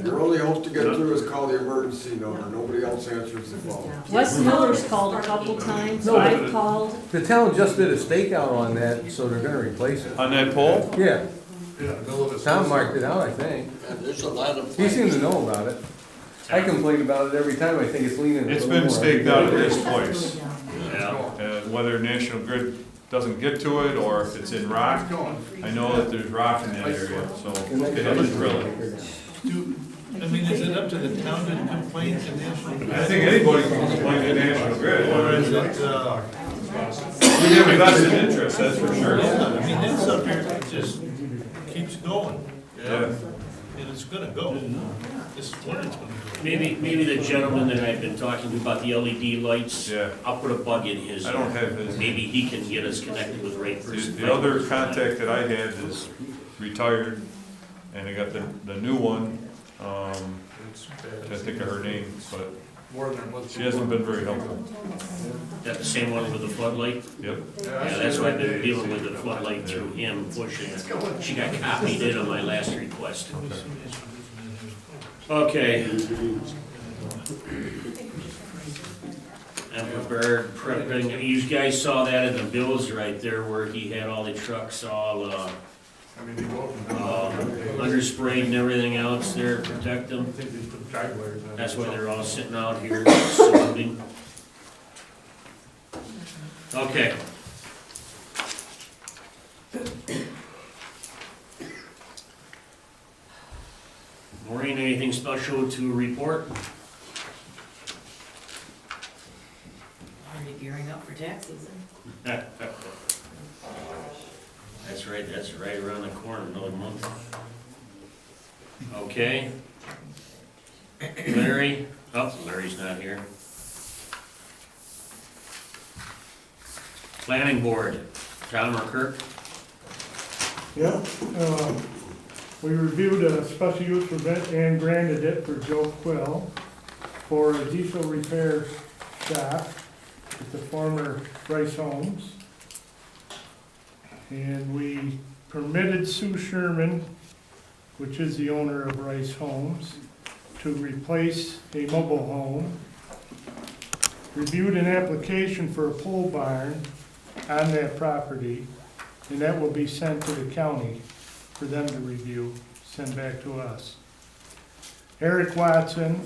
[SPEAKER 12] Your only hope to get through is call the emergency number, nobody else answers the phone.
[SPEAKER 16] Wes Miller's called a couple times,
[SPEAKER 19] No, but-
[SPEAKER 16] I've called.
[SPEAKER 19] The town just did a stakeout on that, so they're gonna replace it.
[SPEAKER 5] On that pole?
[SPEAKER 19] Yeah,
[SPEAKER 2] Yeah, middle of the.
[SPEAKER 19] Tom marked it out, I think.
[SPEAKER 15] There's a lot of.
[SPEAKER 19] He seems to know about it. I complain about it every time, I think it's leaning a
[SPEAKER 5] It's
[SPEAKER 19] little
[SPEAKER 5] been
[SPEAKER 19] more.
[SPEAKER 5] staked out at this place.
[SPEAKER 1] Yeah.
[SPEAKER 5] Whether National Grid doesn't get to it, or if it's in rock, I know that there's rock in that area, so they have to drill it.
[SPEAKER 4] I mean, is it up to the town to complain to National Grid?
[SPEAKER 5] I think anybody can complain to National Grid.
[SPEAKER 4] Or is it,
[SPEAKER 5] We have a vested interest, that's for sure.
[SPEAKER 4] yeah, I mean, that subject just keeps going.
[SPEAKER 5] Yeah.
[SPEAKER 4] And it's gonna go. This winter's gonna go.
[SPEAKER 1] Maybe the gentleman that I've been talking to about the LED lights,
[SPEAKER 5] Yeah.
[SPEAKER 1] I'll put a bug in his.
[SPEAKER 5] I don't have his.
[SPEAKER 1] Maybe he can get us connected with the right person.
[SPEAKER 5] The other contact that I had is retired, and I got the new one, I can't think of her name, but
[SPEAKER 2] More than what.
[SPEAKER 5] she hasn't been very helpful.
[SPEAKER 1] That the same one with the floodlight?
[SPEAKER 5] Yep.
[SPEAKER 1] Yeah, that's why I've been dealing with the floodlight through him pushing it. She got copied in on my last request. Okay. And prepared, prepping, you guys saw that in the bills right there where he had all the trucks all,
[SPEAKER 2] I mean, they go up and down.
[SPEAKER 1] undersprayed and everything else there to protect them.
[SPEAKER 2] I think they put guide wires on.
[SPEAKER 1] That's why they're all sitting out here saluting. Okay. Maureen, anything special to report?
[SPEAKER 17] Already gearing up for tax season.
[SPEAKER 1] That's right around the corner, another month. Okay. Larry, Larry's not here. Planning Board, John Kirk.
[SPEAKER 20] Yeah, we reviewed a special use permit and granted it for Joe Quill for a diesel repair shop at the former Rice Homes. And we permitted Sue Sherman, which is the owner of Rice Homes, to replace a mobile home. Reviewed an application for a pole barn on that property, and that will be sent to the county for them to review, send back to us. Eric Watson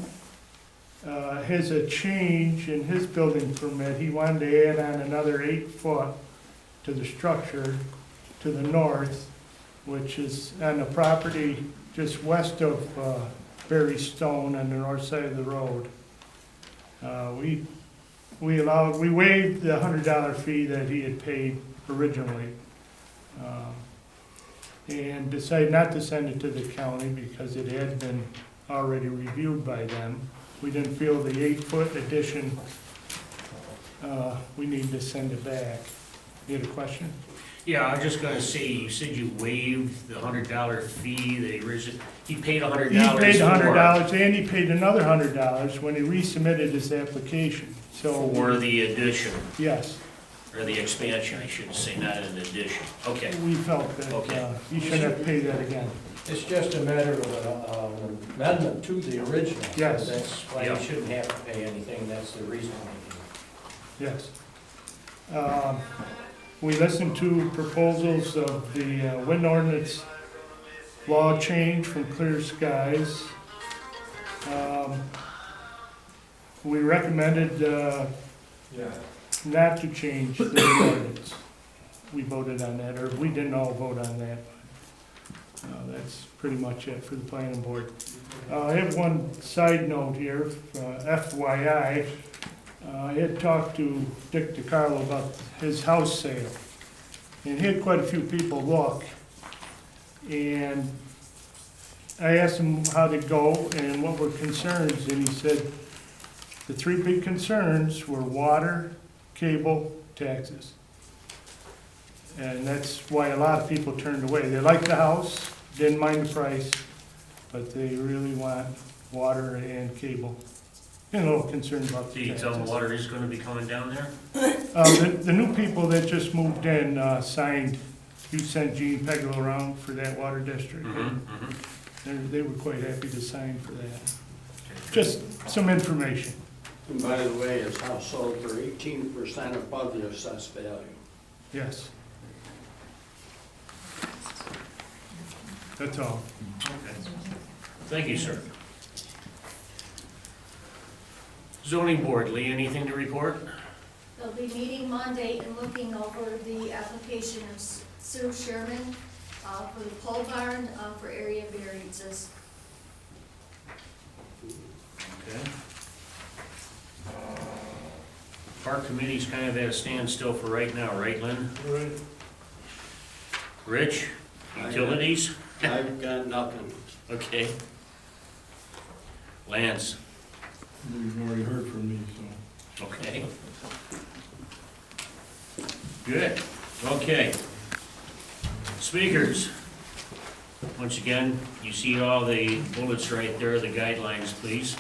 [SPEAKER 20] has a change in his building permit. He wanted to add on another 8 foot to the structure to the north, which is on the property just west of Berry Stone on the north side of the road. We waived the $100 fee that he had paid originally, and decided not to send it to the county because it had been already reviewed by them. We didn't feel the 8 foot addition, we need to send it back. You had a question?
[SPEAKER 1] Yeah, I was just gonna say, you said you waived the $100 fee, he paid $100
[SPEAKER 20] He paid
[SPEAKER 1] for-
[SPEAKER 20] $100 and he paid another $100 when he resubmitted his application, so.
[SPEAKER 1] For the addition,
[SPEAKER 20] Yes,
[SPEAKER 1] or the expansion, I should say, not an addition. Okay.
[SPEAKER 20] we felt that
[SPEAKER 1] Okay.
[SPEAKER 20] he shouldn't have to pay that again.
[SPEAKER 6] It's just a matter of an amendment to the original.
[SPEAKER 20] Yes.
[SPEAKER 6] That's why
[SPEAKER 1] Yeah.
[SPEAKER 6] you shouldn't have to pay anything, that's the reason.
[SPEAKER 20] Yes. We listened to proposals of the wind ordinance law change from Clear Skies. We recommended not to change the wind ordinance. We voted on that, or we didn't all vote on that. That's pretty much it for the planning board. I have one side note here, FYI. I had talked to Dick DiCarlo about his house sale, and he had quite a few people look. And I asked him how to go and what were concerns, and he said the 3 big concerns were water, cable, taxes. And that's why a lot of people turned away. They liked the house, didn't mind the price, but they really want water and cable. And a little concerned about
[SPEAKER 1] Do
[SPEAKER 20] the
[SPEAKER 1] you tell them
[SPEAKER 20] taxes.
[SPEAKER 1] water is gonna be coming down there?
[SPEAKER 20] The new people that just moved in signed, you sent Gene Peglo around for that water district. They were quite happy to sign for that. Just some information.
[SPEAKER 15] And by the way, his house sold for 18% above the assessed value.
[SPEAKER 20] Yes. That's all.
[SPEAKER 1] Thank you, sir. Zoning Board, Lee, anything to report?
[SPEAKER 21] They'll be meeting Monday and looking over the application of Sue Sherman for the pole barn for area variances.
[SPEAKER 1] Okay. Park Committee's kind of at a standstill for right now, right, Lynn?
[SPEAKER 2] Right.
[SPEAKER 1] Rich, utilities?
[SPEAKER 15] I've got nothing.
[SPEAKER 1] Okay. Lance?
[SPEAKER 8] You've already heard from me, so.
[SPEAKER 1] Okay. Good, okay. Speakers, once again, you see all the bullets right there, the guidelines, please.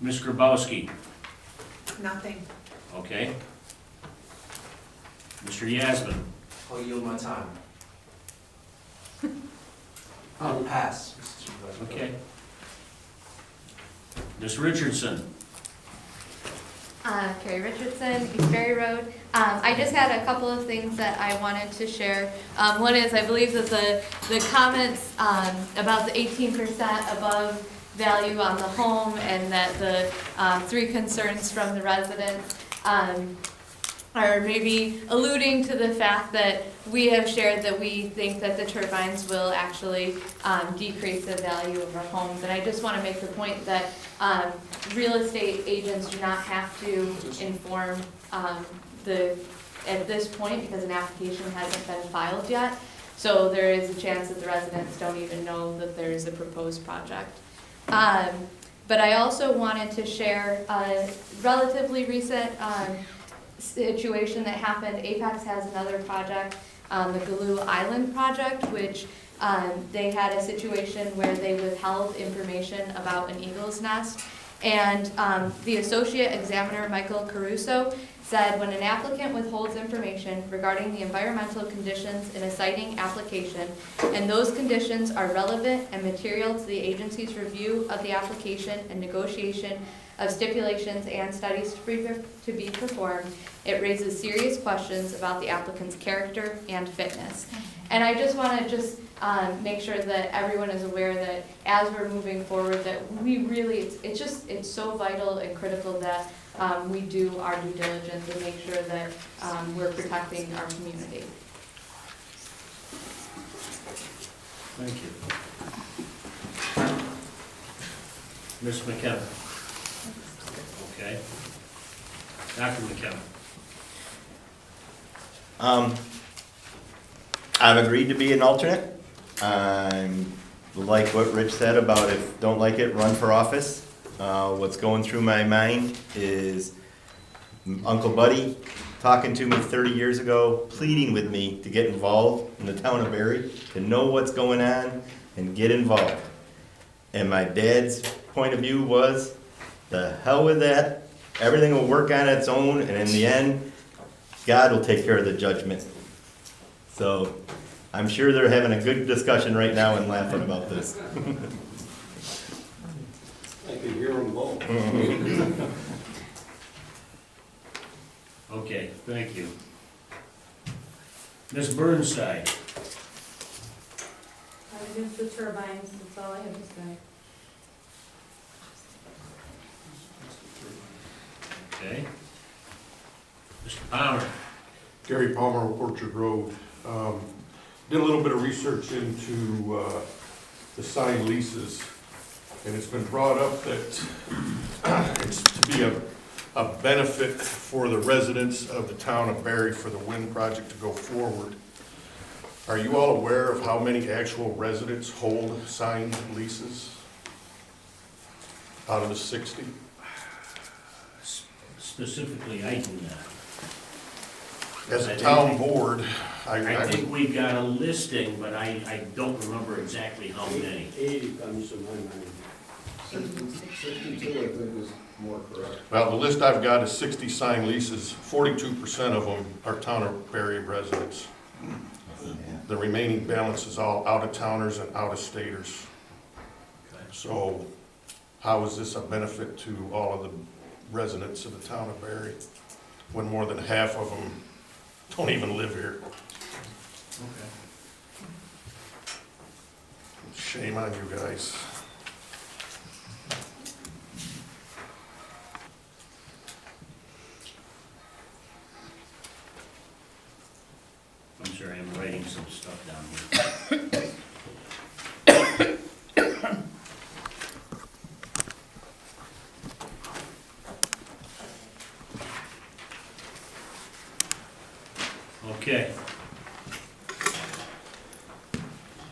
[SPEAKER 1] Ms. Grabowski,
[SPEAKER 17] Nothing.
[SPEAKER 1] okay. Mr. Yasmin,
[SPEAKER 14] I'll yield my time. I'll pass, Mr. Supervisor.
[SPEAKER 1] okay. Ms. Richardson,
[SPEAKER 13] Carrie Richardson, East Ferry Road. I just had a couple of things that I wanted to share. One is, I believe that the comments about the 18% above value on the home and that the 3 concerns from the residents are maybe alluding to the fact that we have shared that we think that the turbines will actually decrease the value of our homes. And I just want to make the point that real estate agents do not have to inform at this point, because an application hasn't been filed yet. So there is a chance that the residents don't even know that there is a proposed project. But I also wanted to share a relatively recent situation that happened. Apex has another project, the Galoo Island project, which they had a situation where they withheld information about an eagle's nest. And the associate examiner, Michael Caruso, said when an applicant withholds information regarding the environmental conditions in a siting application, and those conditions are relevant and material to the agency's review of the application and negotiation of stipulations and studies to be performed, it raises serious questions about the applicant's character and fitness. And I just want to make sure that everyone is aware that as we're moving forward, that we really, it's so vital and critical that we do our due diligence and make sure that we're protecting our community.
[SPEAKER 1] thank you. Ms. McKenna. Okay. Dr. McKenna.
[SPEAKER 11] I've agreed to be an alternate. I'm like what Rich said about if don't like it, run for office. What's going through my mind is Uncle Buddy talking to me 30 years ago, pleading with me to get involved in the town of Barry, to know what's going on and get involved. And my dad's point of view was, the hell with that. Everything will work on its own, and in the end, God will take care of the judgment. So I'm sure they're having a good discussion right now and laughing about this.
[SPEAKER 12] I can hear them both.
[SPEAKER 1] Okay, thank you. Ms. Burnside.
[SPEAKER 10] Against the turbines, that's all I have to say.
[SPEAKER 1] Okay. Mr. Palmer.
[SPEAKER 9] Gary Palmer, Orchard Road. Did a little bit of research into the signed leases, and it's been brought up that it's to be a benefit for the residents of the town of Barry for the wind project to go forward. Are you all aware of how many actual residents hold signed leases out of the 60?
[SPEAKER 1] Specifically, I do not.
[SPEAKER 9] As a town board,
[SPEAKER 1] I think we've got a listing, but I don't remember exactly how many.
[SPEAKER 12] 80 comes to my mind. 62, I think, is more correct.
[SPEAKER 9] Well, the list I've got is 60 signed leases, 42% of them are town of Barry residents. The remaining balance is all out-of-towners and out-of-staters. So how is this a benefit to all of the residents of the town of Barry, when more than half of them don't even live here?
[SPEAKER 1] Okay.
[SPEAKER 9] Shame on you guys.
[SPEAKER 1] I'm sorry, I'm writing some stuff down here. Okay.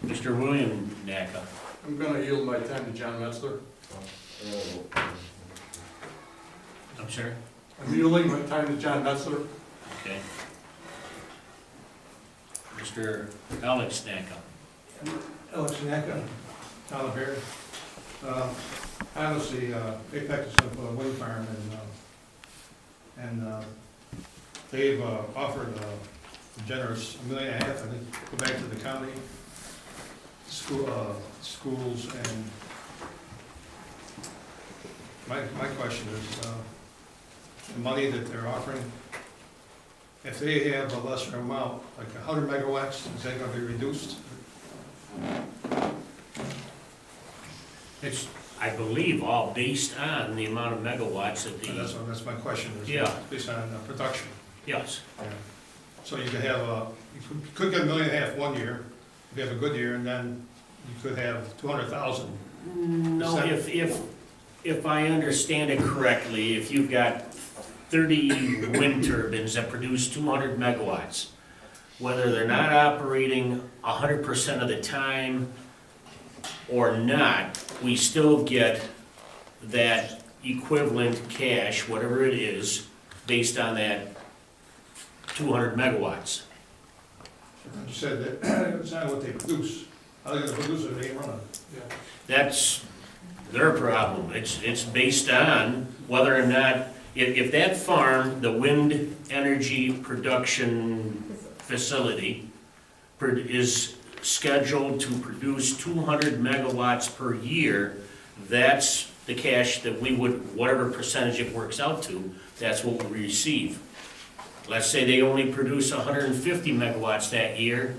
[SPEAKER 1] Mr. William Nacka.
[SPEAKER 2] I'm gonna yield my time to John Metzler.
[SPEAKER 1] I'm sorry?
[SPEAKER 2] I'm yielding my time to John Metzler.
[SPEAKER 1] Okay. Mr. Alex Nacka.
[SPEAKER 4] Alex Nacka, Tyler Perry. Honestly, Apex is gonna put a wind farm and they've offered a generous $1.5 million, I think, go back to the county, schools, and my question is, the money that they're offering, if they have a lesser amount, like 100 megawatts, is that gonna be reduced?
[SPEAKER 1] It's, I believe, all based on the amount of megawatts that the,
[SPEAKER 4] That's my question, is
[SPEAKER 1] Yeah.
[SPEAKER 4] based on production.
[SPEAKER 1] yes.
[SPEAKER 4] Yeah. So you could have you could get $1.5 million one year, if you have a good year, and then you could have 200,000.
[SPEAKER 1] No, if I understand it correctly, if you've got 30 wind turbines that produce 200 megawatts, whether they're not operating 100% of the time or not, we still get that equivalent cash, whatever it is, based on that 200 megawatts.
[SPEAKER 4] You said that it's not what they produce. How are they gonna produce it if they ain't running?
[SPEAKER 1] That's their problem. It's based on whether or not, if that farm, the wind energy production facility, is scheduled to produce 200 megawatts per year, that's the cash that we would, whatever percentage it works out to, that's what we receive. Let's say they only produce 150 megawatts that year,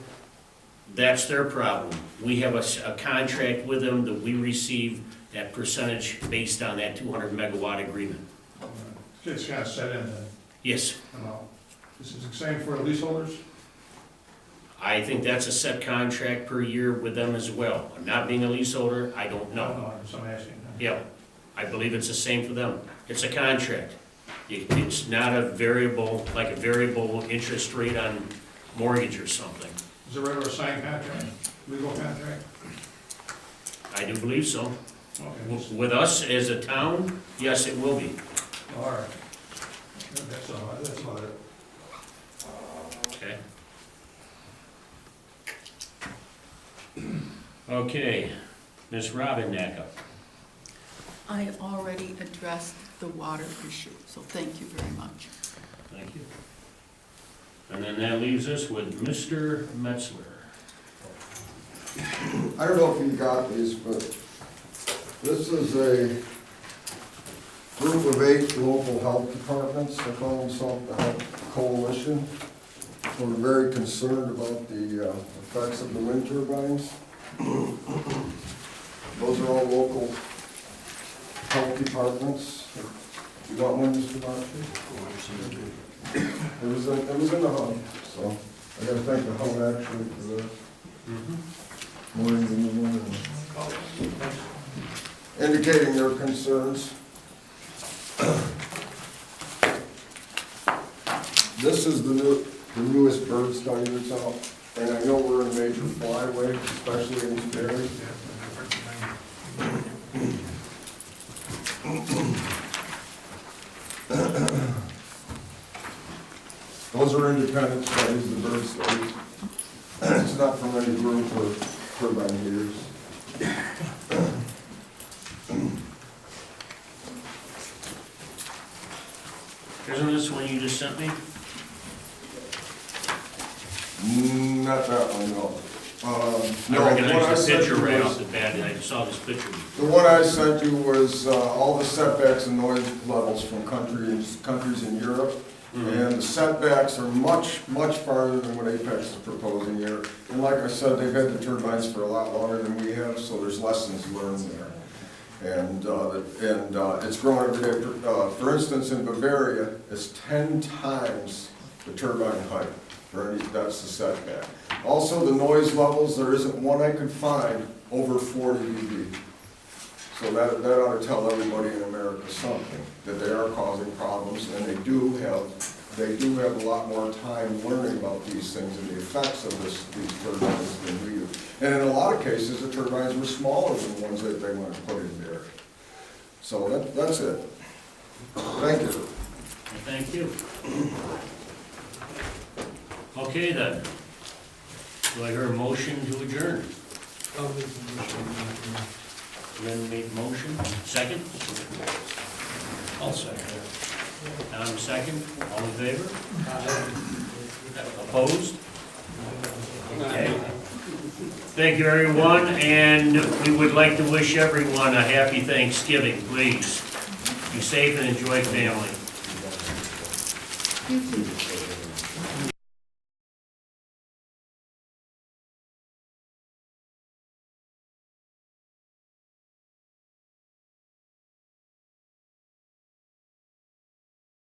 [SPEAKER 1] that's their problem. We have a contract with them that we receive that percentage based on that 200 megawatt agreement.
[SPEAKER 4] It's kind of set in then.
[SPEAKER 1] Yes,
[SPEAKER 4] This is the same for leaseholders?
[SPEAKER 1] I think that's a set contract per year with them as well. Not being a leaseholder, I don't know.
[SPEAKER 4] No, I'm asking.
[SPEAKER 1] Yeah, I believe it's the same for them. It's a contract. It's not a variable, like a variable interest rate on mortgage or something.
[SPEAKER 4] Is it a regular signed contract, legal contract?
[SPEAKER 1] I do believe so.
[SPEAKER 4] Okay.
[SPEAKER 1] With us as a town, yes, it will be.
[SPEAKER 4] All right. That's all it.
[SPEAKER 1] Okay. Okay, Ms. Robin Nacka.
[SPEAKER 3] I already addressed the water issue, so thank you very much.
[SPEAKER 1] Thank you. And then that leaves us with Mr. Metzler.
[SPEAKER 12] I don't know if you got these, but this is a group of 8 local health departments. They call themselves the Health Coalition. We're very concerned about the effects of the wind turbines. Those are all local health departments. You got one, Mr. Marchi? It was in the hub, so I gotta thank the hub actually for this. More than the one, indicating their concerns. This is the newest bird study that's out, and I know we're in a major flyway, especially in this area. Those are independent studies, the bird studies. It's not from any group or turbine heaters.
[SPEAKER 1] Isn't this one you just sent me?
[SPEAKER 12] Not that one, no.
[SPEAKER 1] I recognize the picture right off the bat, and I saw this picture.
[SPEAKER 12] The one I sent you was all the setbacks and noise levels from countries in Europe. And the setbacks are much, much farther than what Apex is proposing here. And like I said, they've had the turbines for a lot longer than we have, so there's lessons learned there. And it's growing every day. For instance, in Bavaria, it's 10 times the turbine height. That's the setback. Also, the noise levels, there isn't one I could find over 40 dB. So that ought to tell everybody in America something, that they are causing problems, and they do have they do have a lot more time learning about these things and the effects of these turbines than we do. And in a lot of cases, the turbines were smaller than the ones that they want to put in there. So that's it. Thank you.
[SPEAKER 1] Thank you. Okay then. Do I hear a motion to adjourn? Lynn made the motion. Second?
[SPEAKER 6] I'll second it.
[SPEAKER 1] Tom second. All in favor? Opposed? Okay. Thank you, everyone, and we would like to wish everyone a happy Thanksgiving, please. Be safe and enjoy family.
[SPEAKER 3] You too.